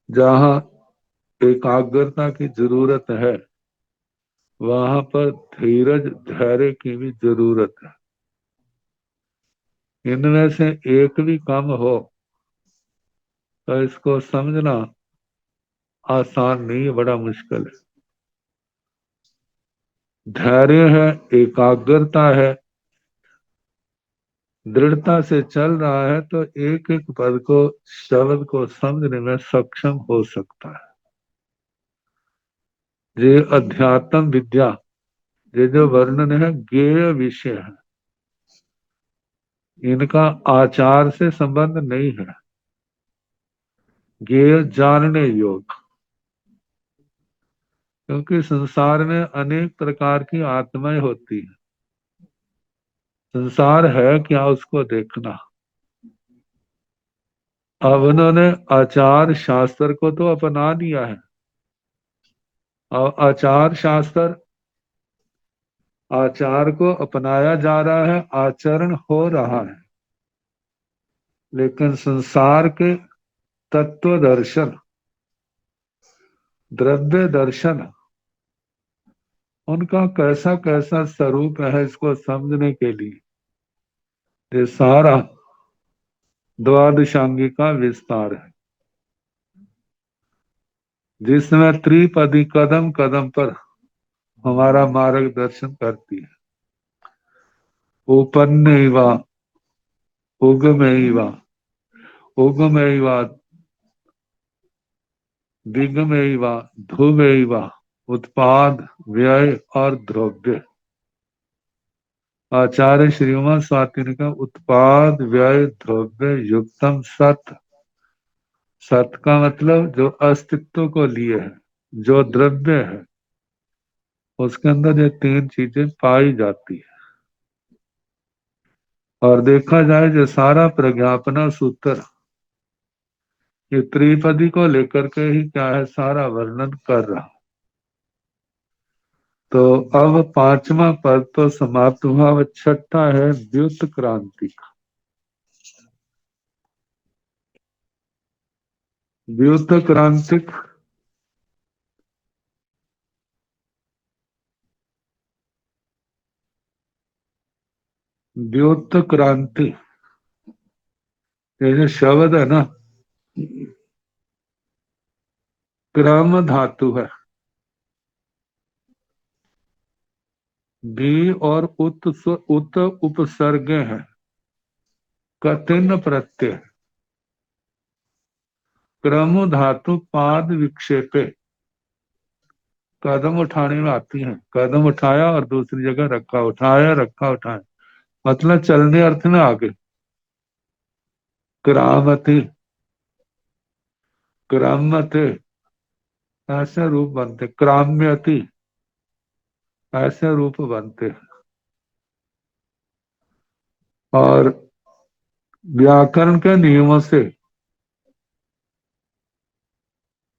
जहाँ एकाग्रता की जरूरत है, वहां पर धीरज धैर्य की भी जरूरत है। इनमें से एक भी कम हो तो इसको समझना आसान नहीं है, बड़ा मुश्किल है। धैर्य है, एकाग्रता है, दृढ़ता से चल रहा है तो एक एक पद को, शब्द को समझने में सक्षम हो सकता है। ये अध्यात्म विद्या, ये जो वर्णन है ज्ञेय विषय है, इनका आचार से संबंध नहीं है। ज्ञेय जानने योग, क्योंकि संसार में अनेक प्रकार की आत्माएं होती है। संसार है क्या उसको देखना। अब उन्होंने आचार शास्त्र को तो अपना लिया है। और आचार शास्त्र, आचार को अपनाया जा रहा है, आचरण हो रहा है। लेकिन संसार के तत्व दर्शन, द्रव्य दर्शन, उनका कैसा कैसा स्वरूप है, इसको समझने के लिए ये सारा द्वादशांगी का विस्तार है, जिसमें त्रिपदी कदम कदम पर हमारा मार्गदर्शन करती है। उपन्नैवा, उगमैवा, उगमैवा, दिगमैवा, ध्रुवैवा, उत्पाद, व्यय और द्रव्य। आचार्य श्रीमान स्वाति ने कहा उत्पाद व्यय द्रव्य युक्तम सत। सत का मतलब जो अस्तित्व को लिए है, जो द्रव्य है, उसके अंदर ये 3 चीजें पाई जाती है। और देखा जाए जो सारा प्रज्ञापना सूत्र ये त्रिपदी को लेकर के ही क्या है, सारा वर्णन कर रहा। तो अब 5वां पद तो समाप्त हुआ। अब 6ठा है द्युत क्रांति। द्युत क्रांति, द्युत क्रांति, ये जो शब्द है ना, क्रम धातु है। भी और उत उपसर्ग है। कतिन प्रत्यय। क्रम धातु पाद विक्षेपे, कदम उठाने में आती है। कदम उठाया और दूसरी जगह रखा, उठाया रखा, उठाया, मतलब चलने अर्थ में आगे। क्रामति, क्राम्यते, ऐसे रूप बनते। क्राम्यति, ऐसे रूप बनते। और व्याकरण के नियमों से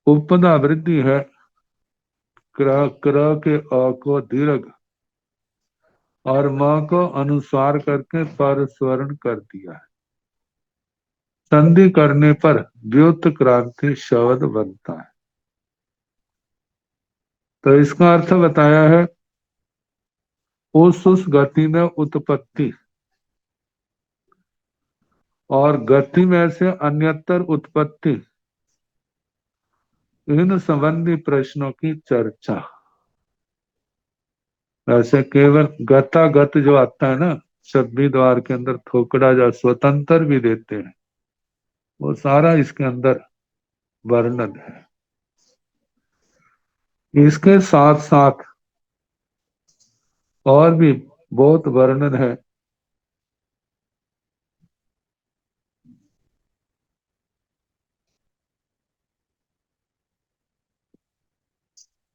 उपदा वृद्धि है। क्र क्र के अ को दीर्घ, और म को अनुस्वार करके पर स्वर्ण कर दिया है। संधि करने पर व्युत क्रांति शब्द बनता है। तो इसका अर्थ बताया है, उस गति में उत्पत्ति और गति में से अन्यतर उत्पत्ति, इन संबंधी प्रश्नों की चर्चा। वैसे केवल गतागत जो आता है ना, छब्बी द्वार के अंदर थोकड़ा जो स्वतंत्र भी देते हैं, वो सारा इसके अंदर वर्णन है। इसके साथ साथ और भी बहुत वर्णन है।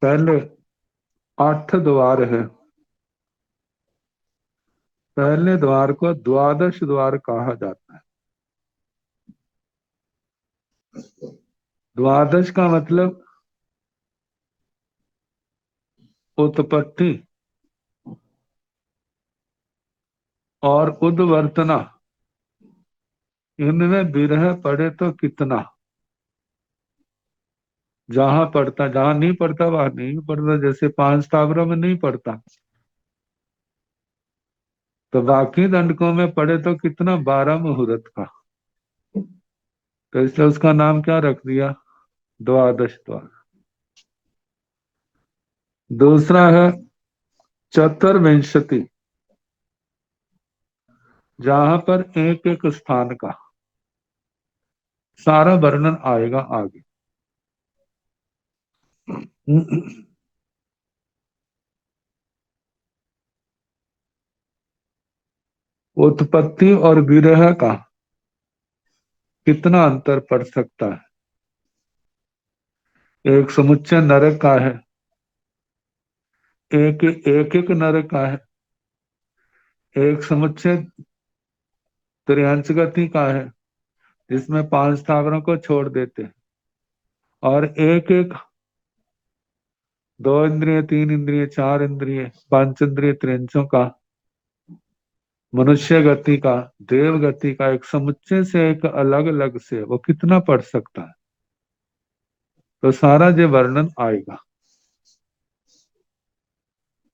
पहले 8 द्वार है। पहले द्वार को द्वादश द्वार कहा जाता है। द्वादश का मतलब उत्पत्ति और उद्वर्तना, इनमें विरह पड़े तो कितना, जहां पड़ता, जहां नहीं पड़ता वहां नहीं पड़ता, जैसे 5 स्थावरों में नहीं पड़ता, तो बाकी दंडकों में पड़े तो कितना, 12 मुहूर्त का। तो इसलिए उसका नाम क्या रख दिया, द्वादश द्वार। दूसरा है चतुर्विंशति, जहां पर एक एक स्थान का सारा वर्णन आएगा आगे। उत्पत्ति और विरह का कितना अंतर पड़ सकता है। एक समुच्चय नरक का है, एक एक एक नरक का है, एक समुच्चय त्रियांश गति का है जिसमें 5 स्थावरों को छोड़ देते हैं, और एक एक 2 इंद्रिय, 3 इंद्रिय, 4 इंद्रिय, 5 इंद्रिय त्रियांशों का, मनुष्य गति का, देव गति का, एक समुच्चय से एक अलग अलग से वो कितना पढ़ सकता है। तो सारा जो वर्णन आएगा।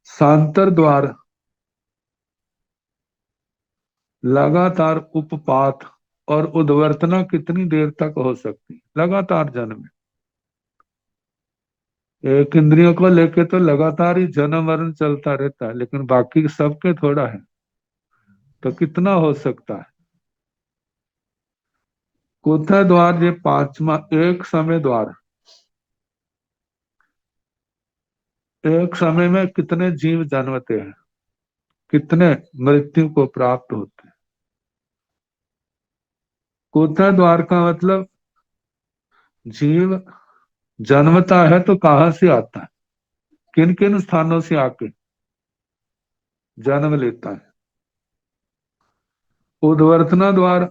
सांतर द्वार लगातार उपपात और उद्वर्तना कितनी देर तक हो सकती, लगातार जन्म। एक इंद्रियों को लेके तो लगातार ही जन्म मरण चलता रहता है, लेकिन बाकी सबके थोड़ा है, तो कितना हो सकता है। कुथा द्वार ये 5वां एक समय द्वार, एक समय में कितने जीव जन्मते हैं, कितने मृत्यु को प्राप्त होते हैं। कुथा द्वार का मतलब जीव जन्मता है तो कहां से आता है, किन किन स्थानों से आके जन्म लेता है। उद्वर्तना द्वार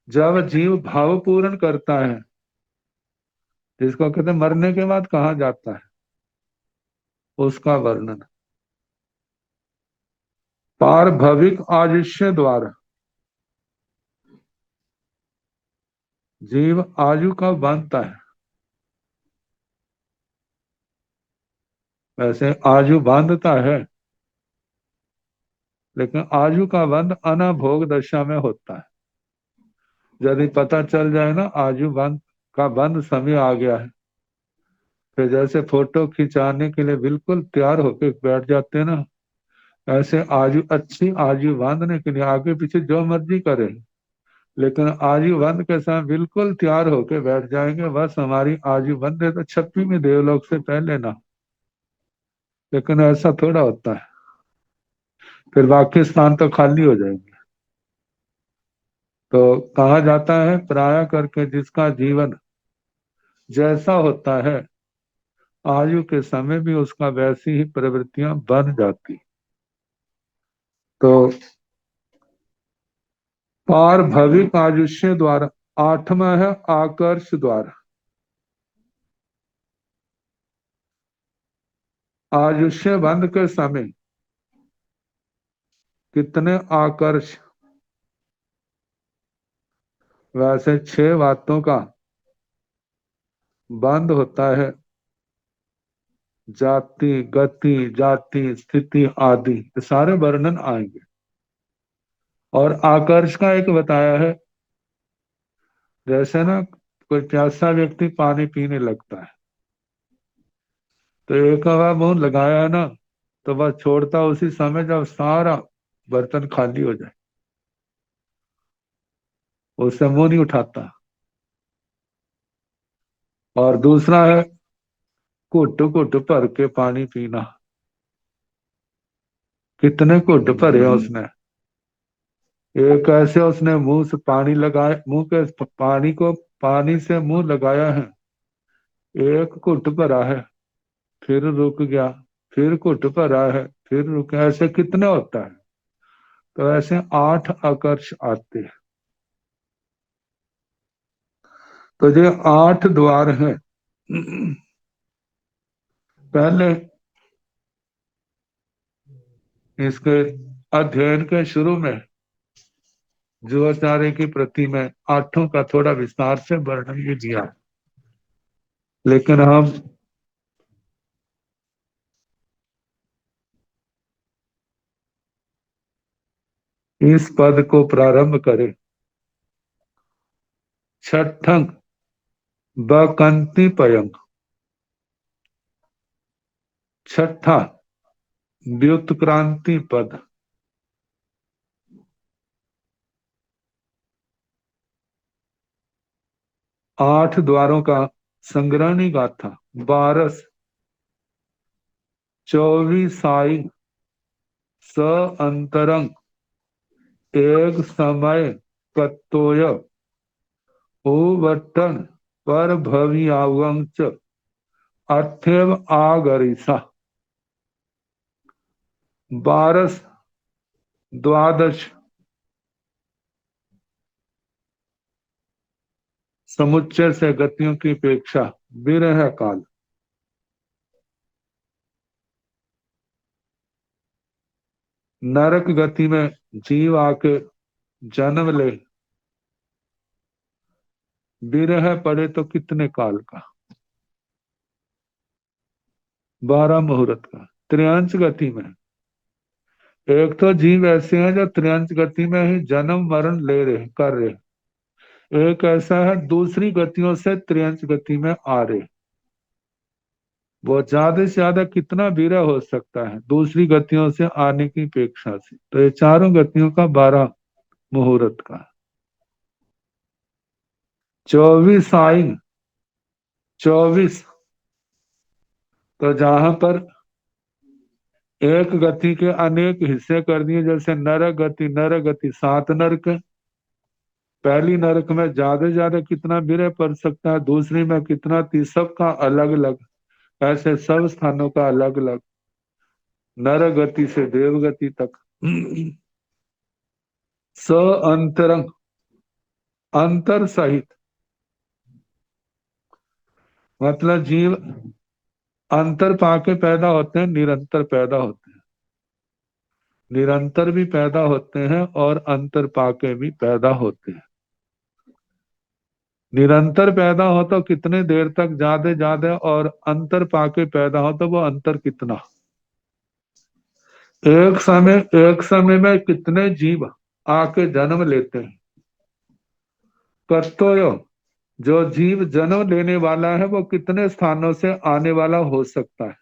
जब जीव भाव पूर्ण करता है, जिसको कहते हैं मरने के बाद कहा जाता है, उसका वर्णन। पारभविक आयुष्य द्वारा जीव आयु का बांधता है। वैसे आयु बांधता है, लेकिन आयु का बंध अनाभोग दशा में होता है। यदि पता चल जाए ना आयु बंध का बंध समय आ गया है, फिर जैसे फोटो खिंचाने के लिए बिल्कुल तैयार होकर बैठ जाते हैं ना, ऐसे आयु, अच्छी आयु बांधने के लिए आगे पीछे जो मर्जी करे, लेकिन आयु बंध के समय बिल्कुल तैयार होके बैठ जाएंगे, बस हमारी आयु बंध है तो 26वीं देवलोक से पहले ना। लेकिन ऐसा थोड़ा होता है, फिर बाकी स्थान तो खाली हो जाएंगे। तो कहा जाता है प्राय करके जिसका जीवन जैसा होता है, आयु के समय भी उसका वैसी ही प्रवृत्तियां बन जाती। तो पारभविक आयुष्य द्वारा 8वां है आकर्ष द्वारा। आयुष्य बंध के समय कितने आकर्ष, वैसे 6 बातों का बंध होता है। जाति, गति, जाति, स्थिति आदि, ये सारे वर्णन आएंगे। और आकर्ष का एक बताया है, जैसे ना कोई प्यासा व्यक्ति पानी पीने लगता है, तो एक बार मुंह लगाया है ना, तो वह छोड़ता उसी समय जब सारा बर्तन खाली हो जाए, उससे मुंह नहीं उठाता। और दूसरा है घुट घुट भर के पानी पीना। कितने घुट भरे उसने, एक ऐसे उसने मुंह से पानी लगाया, मुंह के पानी को, पानी से मुंह लगाया है, एक घुट भरा है, फिर रुक गया, फिर घुट भरा है, फिर रुक गया, ऐसे कितने होता है। तो ऐसे 8 आकर्ष आते हैं। तो ये 8 द्वार हैं। पहले इसके अध्ययन के शुरू में जुआचार्य की प्रति में 8 का थोड़ा विस्तार से वर्णन भी दिया, लेकिन हम इस पद को प्रारंभ करें। छठंग बकंती पयंग, छठा व्युत्क्रांति पद। 8 द्वारों का संग्रहणी गाथा। 12 24 स अंतरंग एक समय कत्तोय ओवट्टन पर भवियावंग च अथेव आगरिसा। 12 द्वादश समुच्चय से गतियों की अपेक्षा विरह काल। नरक गति में जीव आके जन्म ले, विरह पड़े तो कितने काल का, 12 मुहूर्त का। त्रियांश गति में, एक तो जीव ऐसे हैं जो त्रियांश गति में ही जन्म मरण ले रहे कर रहे, एक ऐसा है दूसरी गतियों से त्रियांश गति में आ रहे। वो ज्यादा से ज्यादा कितना विरह हो सकता है दूसरी गतियों से आने की अपेक्षा से। तो ये चारों गतियों का 12 मुहूर्त का। 24 आयु, 24, तो जहां पर एक गति के अनेक हिस्से कर दिए, जैसे नरक गति, नरक गति 7 नरक है। पहली नरक में ज्यादा कितना विरह पड़ सकता है, दूसरी में कितना, सबका अलग अलग, ऐसे सब स्थानों का अलग अलग, नरक गति से देव गति तक। स अंतरंग, अंतर सहित, मतलब जीव अंतर पाके पैदा होते हैं, निरंतर पैदा होते हैं, निरंतर भी पैदा होते हैं और अंतर पाके भी पैदा होते हैं। निरंतर पैदा हो तो कितने देर तक, ज्यादा ज्यादा, और अंतर पाके पैदा हो तो वो अंतर कितना। एक समय में कितने जीव आके जन्म लेते हैं। कर्तव्य, जो जीव जन्म लेने वाला है वो कितने स्थानों से आने वाला हो सकता है।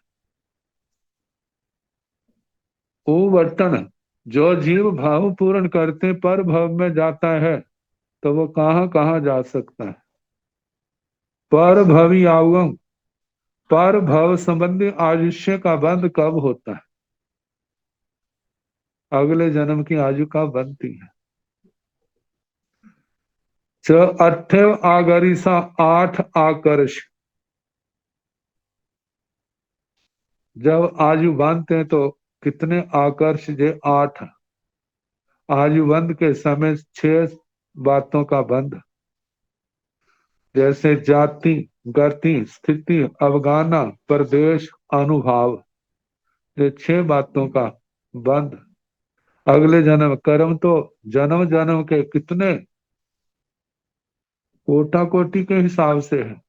उवर्तन, जो जीव भाव पूर्ण करते पर भव में जाता है तो वो कहां कहां जा सकता है। पर भवी आगम, पर भव संबंधी आयुष्य का बंध कब होता है, अगले जन्म की आयु कब बनती है। अठेव आगरिसा, 8 आकर्ष, जब आयु बांधते हैं तो कितने आकर्ष, जे 8। आयु बंध के समय 6 बातों का बंध, जैसे जाति, गति, स्थिति, अवगाना, प्रदेश, अनुभाव, ये 6 बातों का बंध। अगले जन्म कर्म तो जन्म जन्म के कितने कोटा कोटि के हिसाब से है,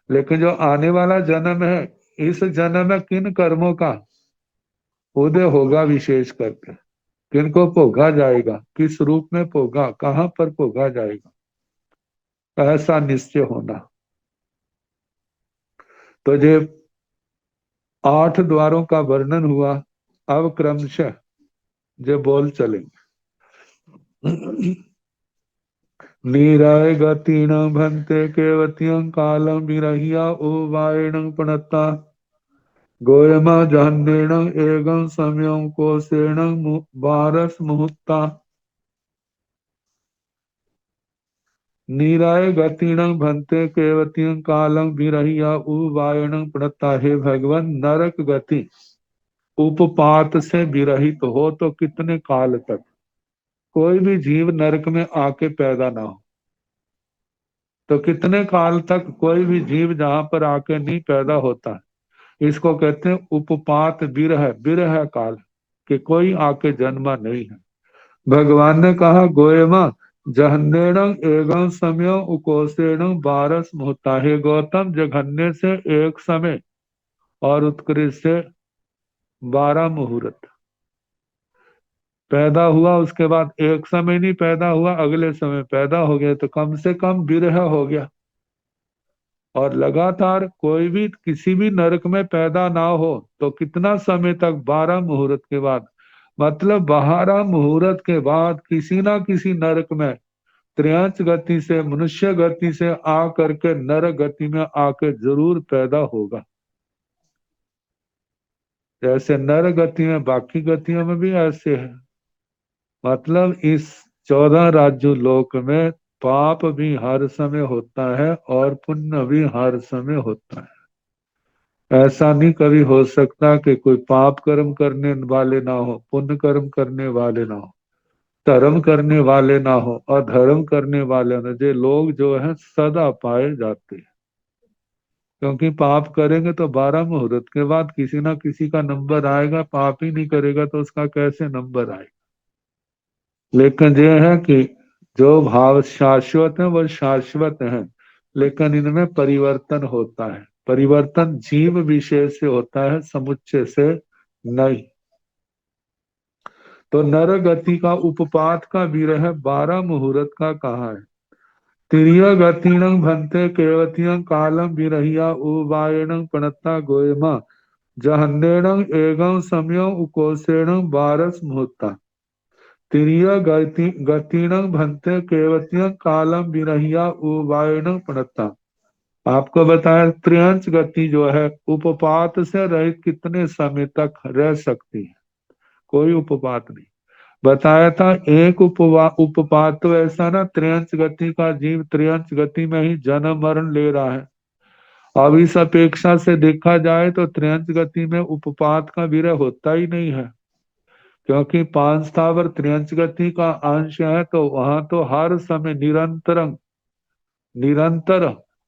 लेकिन जो आने वाला जन्म है, इस जन्म में किन कर्मों का उदय होगा विशेष करके, किनको भोगा जाएगा, किस रूप में भोगा, कहां पर भोगा जाएगा, ऐसा निश्चय होना। तो ये 8 द्वारों का वर्णन हुआ। अब क्रमशः जो बोल चलेंगे। नीराय गतिण भंते केवतियं कालम विरहिया उवायण प्रणता गोयमा जहन्नेण एगं समयं कोशेण बारस मुहूर्ता। नीराय गतिण भंते केवतियं कालम विरहिया उवायण प्रणता। हे भगवान, नरक गति उपपात से विरहित हो तो कितने काल तक कोई भी जीव नरक में आके पैदा ना हो, तो कितने काल तक कोई भी जीव जहां पर आके नहीं पैदा होता, इसको कहते हैं उपपात विरह, विरह काल, कि कोई आके जन्मा नहीं है। भगवान ने कहा गोयमा जहन्नेण एवं समय उकोसेण बारस मुहूर्ता। हे गौतम, जघन्य से एक समय और उत्कृष्ट से 12 मुहूर्त पैदा हुआ, उसके बाद एक समय नहीं पैदा हुआ, अगले समय पैदा हो गया, तो कम से कम विरह हो गया। और लगातार कोई भी किसी भी नरक में पैदा ना हो तो कितना समय तक, 12 मुहूर्त के बाद, मतलब 12 मुहूर्त के बाद किसी ना किसी नरक में त्रियांश गति से, मनुष्य गति से आ करके नरक गति में आके जरूर पैदा होगा। जैसे नर गति में बाकी गतियों में भी ऐसे है। मतलब इस 14 राज्य लोक में पाप भी हर समय होता है और पुण्य भी हर समय होता है। ऐसा नहीं कभी हो सकता कि कोई पाप कर्म करने वाले ना हो, पुण्य कर्म करने वाले ना हो, धर्म करने वाले ना हो, अधर्म करने वाले ना। ये लोग जो है सदा पाए जाते हैं, क्योंकि पाप करेंगे तो 12 मुहूर्त के बाद किसी ना किसी का नंबर आएगा। पाप ही नहीं करेगा तो उसका कैसे नंबर आएगा। लेकिन ये है कि जो भाव शाश्वत है वह शाश्वत है, लेकिन इनमें परिवर्तन होता है। परिवर्तन जीव विशेष से होता है, समुच्चय से नहीं। तो नर गति का उपपात का विरह 12 मुहूर्त का कहा है। तिरिय गतिणं भन्ते केवतियं कालम विरहिया उवायणं प्रणता गोयमा जहन्नेणं एगं समयं उकोसेणं बारस मुहूर्ता। तिरिय गतिणं भन्ते केवतियं कालम विरहिया उवायणं प्रणता। आपको बताया त्रियंश गति जो है उपपात से रहित कितने समय तक रह सकती है, कोई उपपात नहीं। बताया था एक उपपात तो ऐसा ना, त्रियंश गति का जीव त्रियंश गति में ही जन्म मरण ले रहा है। अब इस अपेक्षा से देखा जाए तो त्रियंश गति में उपपात का विरह होता ही नहीं है, क्योंकि 5 स्थावर त्रियंश गति का अंश है, तो वहां तो हर समय निरंतर निरंतर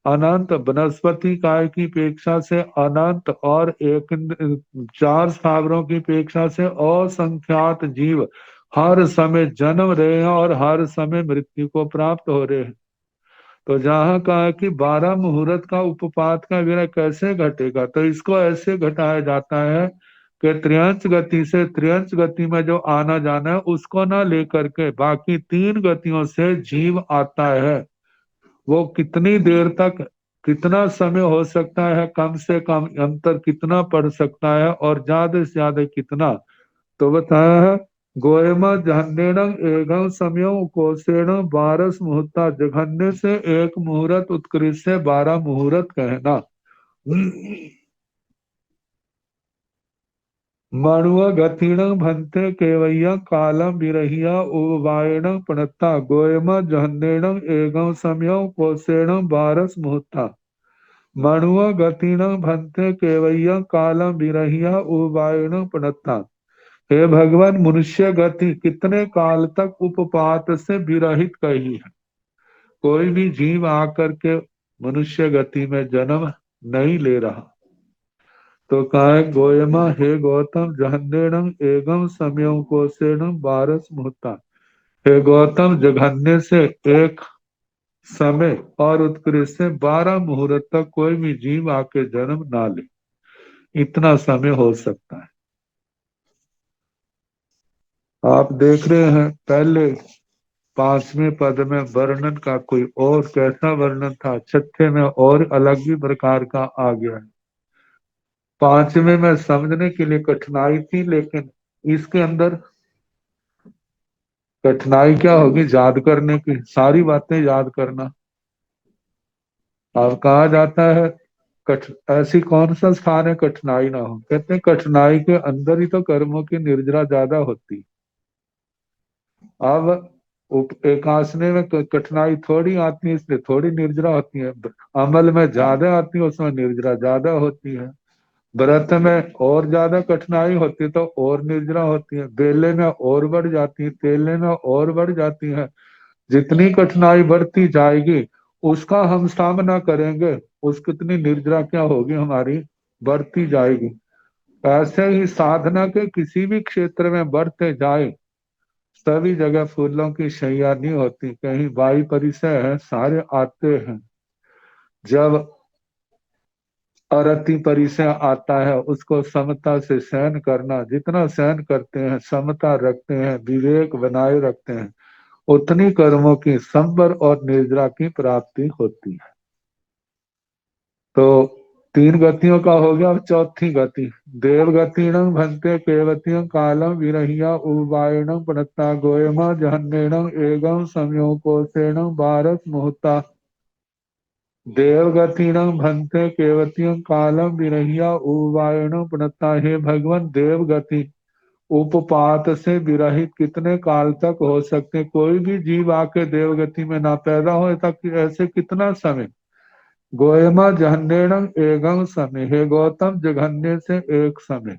अनंत, वनस्पति काय की अपेक्षा से अनंत, और एक 4 स्थावरों की अपेक्षा से असंख्यात जीव हर समय जन्म रहे हैं और हर समय मृत्यु को प्राप्त हो रहे हैं। तो जहां कहा कि 12 मुहूर्त का उपपात का विरह कैसे घटेगा, तो इसको ऐसे घटाया जाता है कि त्रियंश गति से त्रियंश गति में जो आना जाना है उसको ना लेकर के बाकी 3 गतियों से जीव आता है। वो कितनी देर तक, कितना समय हो सकता है, कम से कम अंतर कितना पड़ सकता है, और ज्यादा से ज्यादा कितना, तो बताया है गोयमा जहन्नेण एगं समयो कोसेण बारस मुहूर्ता। जघन्य से एक मुहूर्त, उत्कृष्ट से 12 मुहूर्त कहना। मणुव गतिण भन्ते केवय्य कालम विरहिया उवायण प्रणता गोयमा जहन्नेण एगं समयो कोसेण बारस मुहूर्ता। मणुव गतिण भन्ते केवय्य कालम विरहिया उवायण प्रणता। हे भगवान, मनुष्य गति कितने काल तक उपपात से विरहित कही है। कोई भी जीव आकर के मनुष्य गति में जन्म नहीं ले रहा। तो कहा है गोयमा हे गौतम जहन्नेणम एगम समयम कोसेणम बारस मुहूर्ता। हे गौतम जघन्य से एक समय और उत्कृष्ट से 12 मुहूर्त तक कोई भी जीव आके जन्म ना ले, इतना समय हो सकता है। आप देख रहे हैं पहले 5वें पद में वर्णन का कोई और कैसा वर्णन था, छठे में और अलग ही प्रकार का आ गया है। 5वें में समझने के लिए कठिनाई थी, लेकिन इसके अंदर कठिनाई क्या होगी, याद करने की, सारी बातें याद करना। अब कहा जाता है ऐसी कौन सा स्थान है कठिनाई ना हो, कहते हैं कठिनाई के अंदर ही तो कर्मों की निर्जरा ज्यादा होती। अब एकासने में कठिनाई थोड़ी आती है, इसलिए थोड़ी निर्जरा होती है। अमल में ज्यादा आती है, उसमें निर्जरा ज्यादा होती है। व्रत में और ज्यादा कठिनाई होती है तो और निर्जरा होती है। बेले में और बढ़ जाती है, तेले में और बढ़ जाती है। जितनी कठिनाई बढ़ती जाएगी उसका हम सामना करेंगे, उस कितनी निर्जरा क्या होगी हमारी, बढ़ती जाएगी। ऐसे ही साधना के किसी भी क्षेत्र में बढ़ते जाए, सभी जगह फूलों की शैया नहीं होती, कहीं वायु परिसर है, सारे आते हैं। जब अरति परिसर आता है उसको समता से सहन करना, जितना सहन करते हैं, समता रखते हैं, विवेक बनाए रखते हैं, उतनी कर्मों की संवर और निर्जरा की प्राप्ति होती है। तो 3 गतियों का हो गया। अब चौथी गति, देव गतिणं भन्ते केवतियं कालम विरहिया उवायणं पनत्ता गोयमा जहन्नेणं एगं समयो कोसेणं बारस मुहूर्ता। देवगतिणं भन्ते केवतियं कालम विरहिया उवायणं पनत्ता। हे भगवान, देवगति उपपात से विरहित कितने काल तक हो सकते, कोई भी जीव आके देवगति में ना पैदा हो तक ऐसे कितना समय। गोयमा जहन्नेणं एगं समय, हे गौतम जघन्य से एक समय।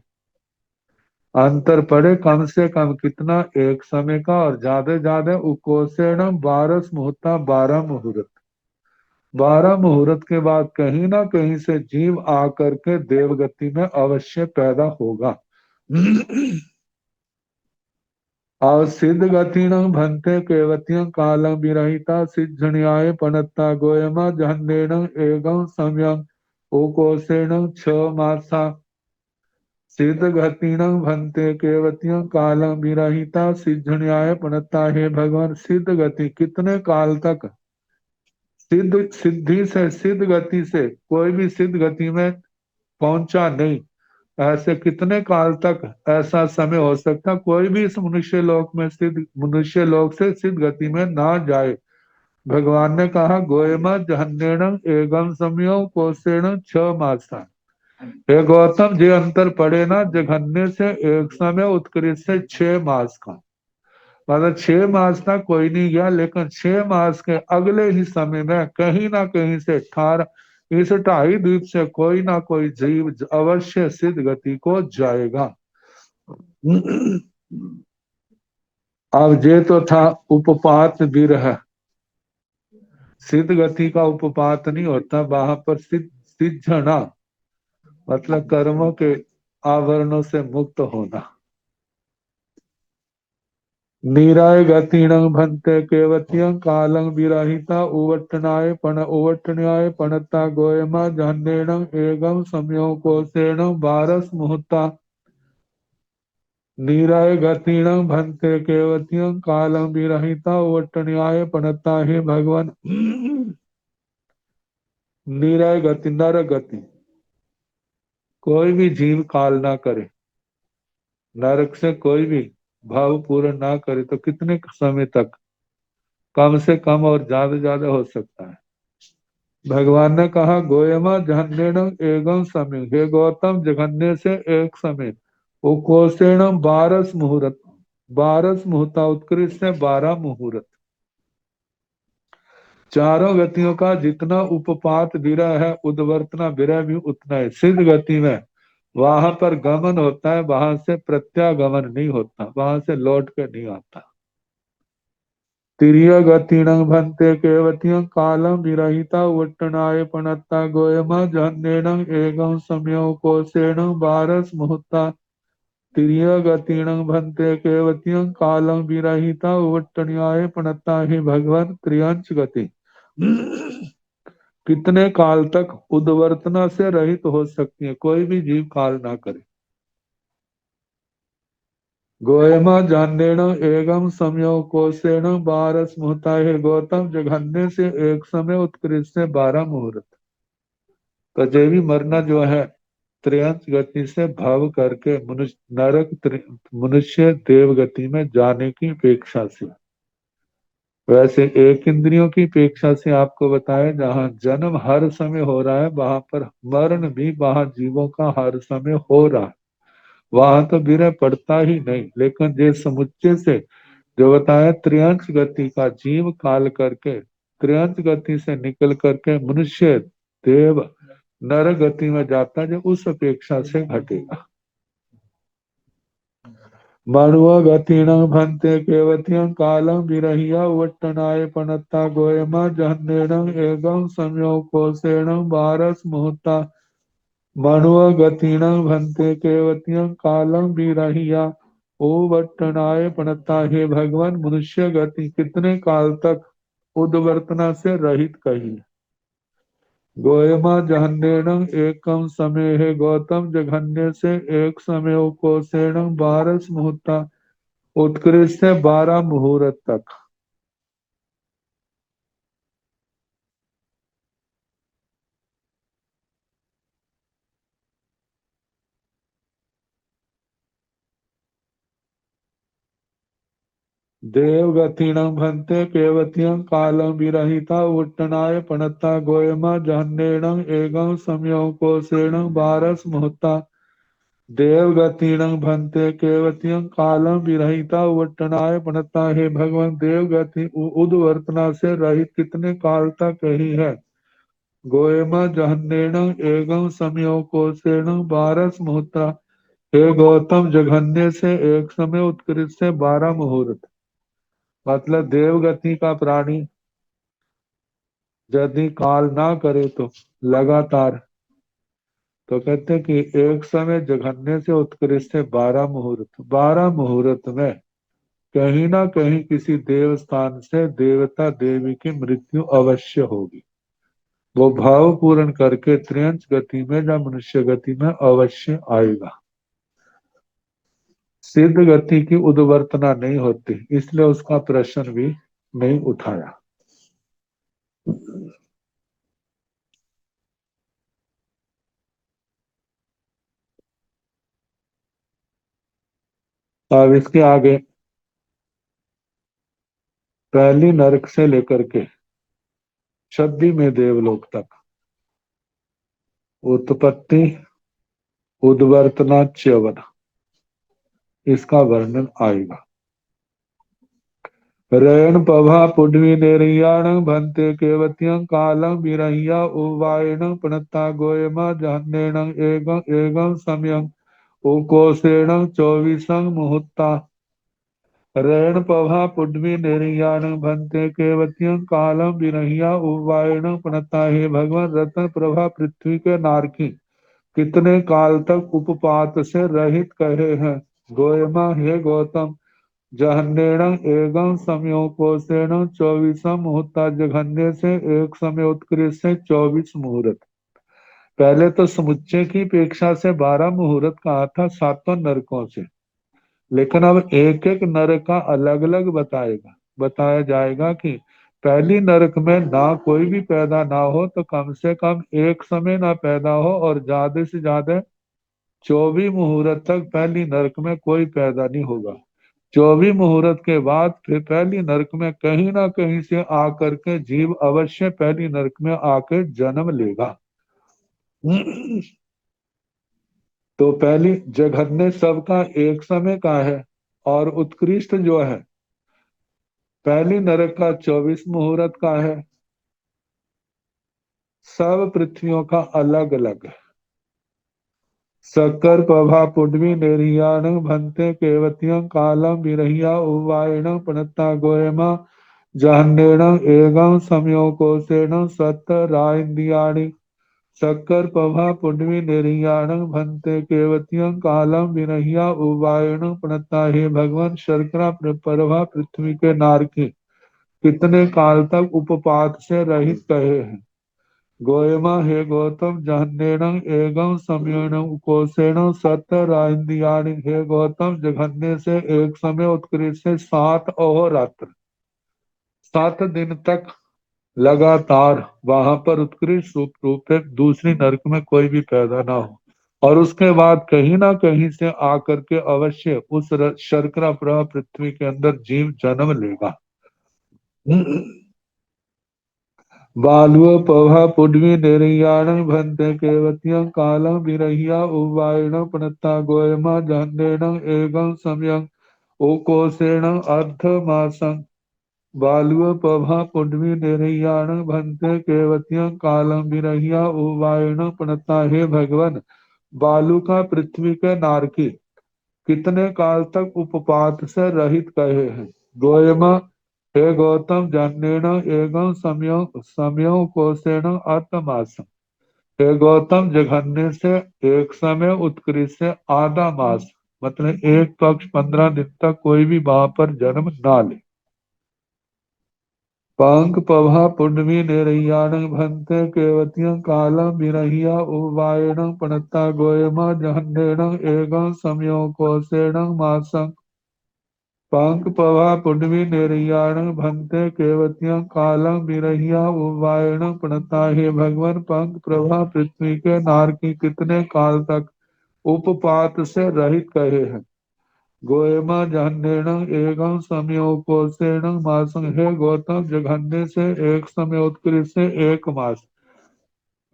अंतर पड़े कम से कम कितना, एक समय का, और ज्यादा ज्यादा उकोसेणम 12 मुहूर्ता, 12 मुहूर्त। 12 मुहूर्त के बाद कहीं ना कहीं से जीव आकर के देवगति में अवश्य पैदा होगा। और सिद्ध गतिणं भन्ते केवतियं कालं विरहिता सिद्धन्याय पनत्ता गोयमा जहन्नेणं एगं समयं उकोसेणं 6 मासा। सिद्ध गतिणं भन्ते केवतियं कालं विरहिता सिद्धन्याय पनत्ता। हे भगवान, सिद्ध गति कितने काल तक, सिद्ध सिद्धि से, सिद्ध गति से कोई भी सिद्ध गति में पहुंचा नहीं, ऐसे कितने काल तक ऐसा समय हो सकता, कोई भी इस मनुष्य लोक में, सिद्ध मनुष्य लोक से सिद्ध गति में ना जाए। भगवान ने कहा गोयमा जहन्नेणं एगम समयो कोसेण 6 मासा। हे गौतम, जे अंतर पड़े ना जघन्य से एक समय, उत्कृष्ट से 6 मास का, मतलब 6 मास तक कोई नहीं गया, लेकिन 6 मास के अगले ही समय में कहीं ना कहीं से 18 इस 2.5 द्वीप से कोई ना कोई जीव अवश्य सिद्ध गति को जाएगा। अब जे तो था उपपात विरह, सिद्ध गति का उपपात नहीं होता, वहां पर सिद्धना मतलब कर्मों के आवरणों से मुक्त होना। नीराय गतिणं भन्ते केवतियं कालं विरहिता उवट्टनाय पणता गोयमा जहन्नेणं एगं समयो कोसेणं 12 मुहूर्ता। नीराय गतिणं भन्ते केवतियं कालं विरहिता उवट्टनाय पणता। हे भगवान, नीराय गति, नर गति, कोई भी जीव काल ना करे, नरक से कोई भी भाव पूर्ण ना करे तो कितने समय तक, कम से कम और ज्यादा ज्यादा हो सकता है। भगवान ने कहा गोयमा जहन्नेणं एगं समय, हे गौतम जघन्य से एक समय, उकोसेणं 12 मुहूर्त, 12 मुहूर्त, उत्कृष्ट से 12 मुहूर्त। चारों गतियों का जितना उपपात विरह है, उद्वर्तना विरह भी उतना है। सिद्ध गति में वहां पर गमन होता है, वहां से प्रत्यागमन नहीं होता, वहां से लौट कर नहीं आता। तिर्य गतिणं भन्ते केवत्यं कालं विरहिता उट्टनाय पणत्ता गोयमा जन्नेनं एगं समयो कोशेण बारस मुहूर्ता तिर्य गतिणं भन्ते केवत्यं कालं विरहिता उट्टनाय पणत्ता। हे भगवान, त्रियंच गति कितने काल तक उद्वर्तना से रहित हो सकती है? कोई भी जीव काल ना करे। गोयमा जानेण एगम समयो कोशेण बारस मुहूर्ता। है गौतम, जघन्य से एक समय, उत्कृष्ट से 12 मुहूर्त। कजेवी मरना जो है त्रयंच गति से भव करके मनुष्य मनुष्य देव गति में जाने की अपेक्षा से, वैसे एक इंद्रियों की अपेक्षा से आपको बताया, जहाँ जन्म हर समय हो रहा है वहां पर मरण भी वहां जीवों का हर समय हो रहा है। वहां तो विरह पड़ता ही नहीं। लेकिन जे समुच्चय से जो बताया त्रियंश गति का जीव काल करके त्रियंश गति से निकल करके मनुष्य देव नर गति में जाता है, जो उस अपेक्षा से घटेगा। मनुव गतिण भन्ते केवत्यं कालं विरहिया उट्टनाय पणत्ता गोयमा जहन्नेणं एगं समयो कोशेण बारस मुहूर्ता। मनुव गतिण भन्ते केवत्यं कालं विरहिया ओवट्टनाय पणत्ता। हे भगवान, मनुष्य गति कितने काल तक उद्वर्तना से रहित कही। गोयमा जहन्नेण एकम समय, है गौतम, जघन्य से एक समय कोशेण बारस मुहूर्ता, उत्कृष्ट से 12 मुहूर्त तक। देवगतिणं भन्ते केवत्यं कालं विरहिता उट्टनाय पणत्ता गोयमा जहन्नेणं एगं समयो कोशेण बारस मुहूर्ता। देवगतिणं भन्ते केवत्यं कालं विरहिता उट्टनाय पणत्ता। हे भगवान, देवगति उद्वर्तना से रहित कितने काल तक ही है। गोयमा जहन्नेणं एगं समयो कोशेण बारस मुहूर्ता। हे गौतम, जघन्य से एक समय, उत्कृष्ट से 12 मुहूर्त। मतलब देवगति का प्राणी यदि काल ना करे तो लगातार, तो कहते हैं कि एक समय जघन्य से उत्कृष्ट से 12 मुहूर्त। 12 मुहूर्त में कहीं ना कहीं किसी देव स्थान से देवता देवी की मृत्यु अवश्य होगी। वो भाव पूर्ण करके त्रियंच गति में या मनुष्य गति में अवश्य आएगा। सिद्ध गति की उद्वर्तना नहीं होती, इसलिए उसका प्रश्न भी नहीं उठाया। अब इसके आगे पहली नरक से लेकर के 26 में देवलोक तक उत्पत्ति उद्वर्तना च्यवन, इसका वर्णन आएगा। रेण पभा पुड्वी नेरियाण भन्ते केवत्यं कालं विरहिया उवायण पणत्ता गोयमा जहन्नेण एगं एगं समयं उकोशेण 24 मुहूर्ता। रेण पभा पुड्वी नेरियाण भन्ते केवत्यं कालं विरहिया उवायण पणत्ता। हे भगवान, रत्न प्रभा पृथ्वी के नारकी कितने काल तक उपपात से रहित कहे हैं। गोयमा, हे गौतम, जहन्नेण एगं समयो कोशेण 24 मुहूर्ता। जघन्य से एक समय, उत्कृष्ट से 24 मुहूर्त। पहले तो समुच्चय की अपेक्षा से 12 मुहूर्त कहा था सातों नरकों से, लेकिन अब एक एक नरक का अलग अलग बताया जाएगा कि पहली नरक में ना कोई भी पैदा ना हो तो कम से कम एक समय ना पैदा हो, और ज्यादा से ज्यादा 24 मुहूर्त तक पहली नरक में कोई पैदा नहीं होगा। 24 मुहूर्त के बाद फिर पहली नरक में कहीं ना कहीं से आकर के जीव अवश्य पहली नरक में आकर जन्म लेगा। तो पहली जघन्य सबका एक समय का है, और उत्कृष्ट जो है पहली नरक का 24 मुहूर्त का है। सब पृथ्वियों का अलग अलग है। शक्कर प्रभा पुड्वी नेरियाण भन्ते केवत्यं कालम विरहिया उवायण पणत्ता गोयमा जहन्नेन एवं संयोकोसेन सत्तराइन्द्रियाणि शक्कर पभा पुण्यमी निर्याण भंते केवतियं कालम विनहिया उवायण प्रणता हे भगवान शर्करा प्रभा पृथ्वी के नारकी कितने काल तक उपपात से रहित कहे हैं। गोयमा हे गौतम जहन्नेन एवं समयेन कोसेण सत्तराइन्द्रियाणि हे गौतम जघन्य से एक समय उत्कृष्ट से 7 अहोरात्र 7 दिन तक लगातार वहां पर उत्कृष्ट रूप से दूसरी नरक में कोई भी पैदा ना हो और उसके बाद कहीं ना कहीं से आकर के अवश्य उस शर्करा प्रभा पृथ्वी के अंदर जीव जन्म लेगा। बालुओ पवा पुड्वी निर्याण भंते केवतियं कालम विरहिया उवायण प्रणता गोयमा जहन्नेन एवं समयं ओकोसेण अर्धमासं बालुओ पवा पुड्वी निर्याण भंते केवतियं कालम विरहिया उवायण प्रणता हे भगवान बालू का पृथ्वी के नारकी कितने काल तक उपपात से रहित कहे हैं। गोयमा हे गौतम जन्नेन एवं समयो कोसेण अर्धमास हे गौतम जघन्य से एक समय उत्कृष्ट से आधा मास मतलब एक पक्ष 15 दिन तक कोई भी वहां पर जन्म ना ले। पंक पवा पुण्यमी निरयाण भंते केवतियं कालम विरहिया उवायण प्रणता गोयमा जहन्नेन एवं समयो कोसेण मासं पंक पवा पुण्यमी निर्याण भंते केवतियं कालम विरहिया उवायण प्रणता हे भगवान पंक प्रभा पृथ्वी के नार की कितने काल तक उपपात से रहित कहे हैं। गोयमा जहन्नेन एवं समयोकोसेण मासं हे गौतम जघन्य से एक समय उत्कृष्ट से एक मास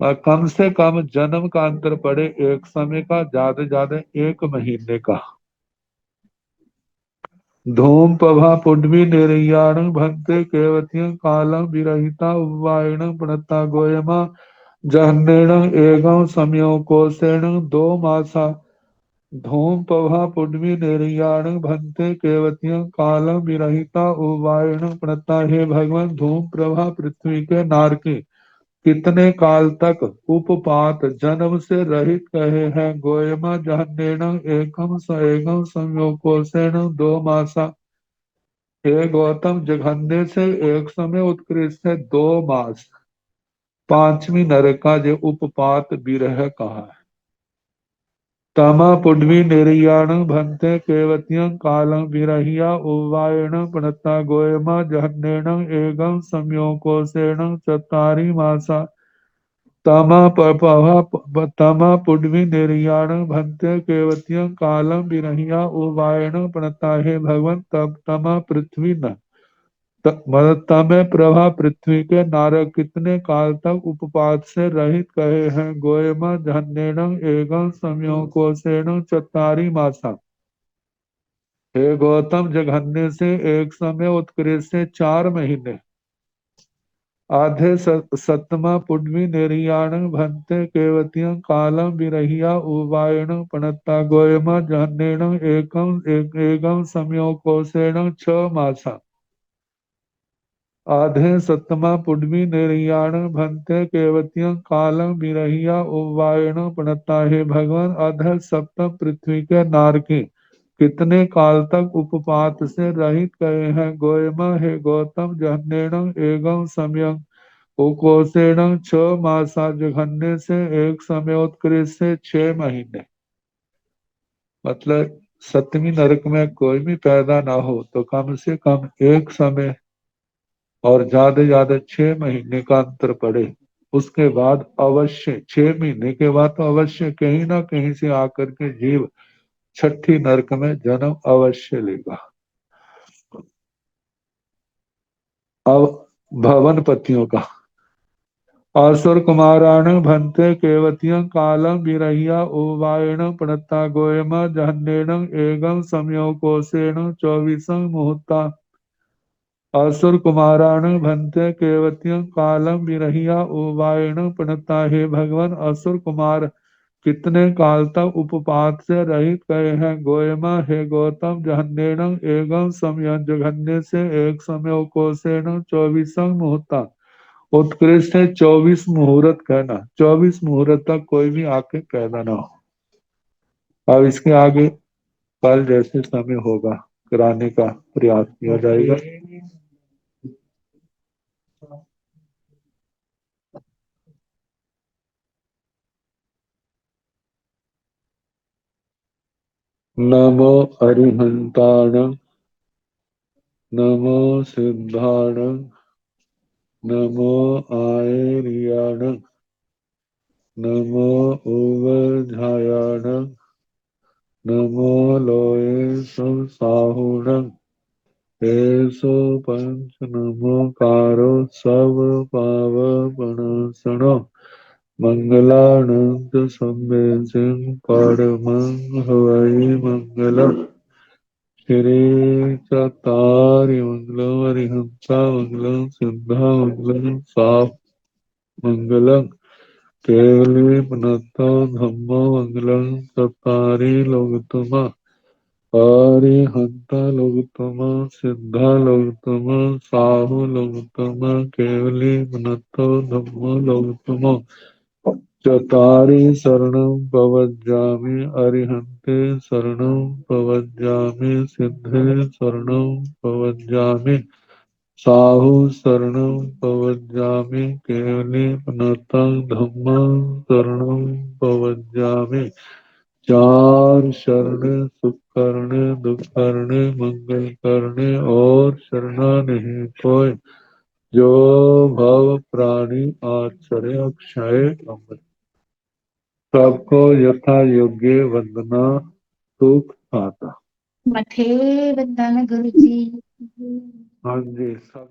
और कम से कम जन्म का अंतर पड़े एक समय का ज्यादा ज्यादा एक महीने का। धूम पभा पुड्वी निर्याण भंते केवतियं कालम विरहिता उवायण प्रणता गोयमा जहन्नेन एवं समयोकोसेण 2 मासा धूम पभा पुड्वी निर्याण भंते केवतियं कालम विरहिता उवायण प्रणता हे भगवान धूम प्रभा पृथ्वी के नारकी कितने काल तक उपपात जन्म से रहित कहे हैं। गोयमा जहन्नेन एकम स एकम संयोकोसेण 2 मासा हे गौतम जघन्य से एक समय उत्कृष्ट है 2 मास। पांचवी नरक का जो उपपात विरह कहा है। तमा पुड्वी निर्याण भंते केवतियं कालम विरहिया उवायण प्रणता गोयमा जहन्नेन एवं संयोकोसेण 4 मासा तमा पुड्वी निर्याण भंते केवतियं कालम विरहिया उवायण प्रणता हे भगवन तब तमा पृथ्वी न तमें प्रभा पृथ्वी के नारक कितने काल तक उपपात से रहित कहे हैं। गोयमा जहन्नेन एवं संयोकोसेण 4 मासा हे गौतम जघन्य से एक समय उत्कृष्ट से 4 महीने आधे सतमा पुण्वी निर्याण भंते केवतियं कालम विरहिया उवायण प्रणता गोयमा जहन्नेन एकम संयोकोसेण 6 मासा आधे सतमा पुण्वी निर्याण भंते केवतियं कालम विरहिया उवायण प्रणता हे भगवान अध सप्तम पृथ्वी के नारकी कितने काल तक उपपात से रहित गए हैं। गोयमा हे गौतम जहन्नेन एवं समयं उकोसेण 6 मासा जघन्य से एक समय उत्कृष्ट से 6 महीने मतलब 7वीं नरक में कोई भी पैदा ना हो तो कम से कम एक समय और ज्यादा 6 महीने का अंतर पड़े उसके बाद अवश्य 6 महीने के बाद तो अवश्य कहीं ना कहीं से आकर के जीव छठी नरक में जन्म अवश्य लेगा। अब भवन पतियों का असुर कुमाराण भंते केवतियं कालम विरहिया उवायण प्रणता गोयमा जहन्नेन एवं संयोकोसेण 24 मुहूर्ता असुर कुमाराण भंते केवतियं कालम विरहिया उवायण प्रणता हे भगवान असुर कुमार कितने काल तक उपपात से रहित गए हैं। गोयमा हे गौतम जहन्नेनं एवं समयं जघन्य से एक समय कोसेन 24 मुहूर्ता। उत्कृष्ट है 24 मुहूर्त कहना, 24 मुहूर्त तक कोई भी आके कहना ना हो। अब इसके आगे कल जैसे समय होगा कराने का प्रयास किया जाएगा। नमो अरिहंताण, नमो सिद्धाण, नमो आयर्याण, नमो उवझायाण, नमो लोये साहुण, एसो पंच नमोकारो सब पावपणासनो। मंगलानंद संवेदिं परमं हवै मंगलम्। श्री चतारि मंगलम हरिहंसा मंगलम सिद्धा मंगलम साफ मंगलम। केवली पुनतो धम्मो मंगलम चतारि लोकतमा। हरिहंता लोकतमा सिद्धा लोकतमा साहु लोकतमा केवली पुनतो धम्मो लोकतमा। चतारि शरणं प्रव्रजामि अरिहन्ते शरणं प्रव्रजामि सिद्धे शरणं प्रव्रजामि साहु शरणं प्रव्रजामि केवली पुनतं धम्मं शरणं प्रव्रजामि। चार शरण सुख करने दुख करने मंगल करने और शरणा नहीं कोई। जो भव प्राणी आचर्य अक्षय अमृत। सबको यथा योग्य वंदना सुख आता। मथे वंदना गुरु जी। हाँ जी सब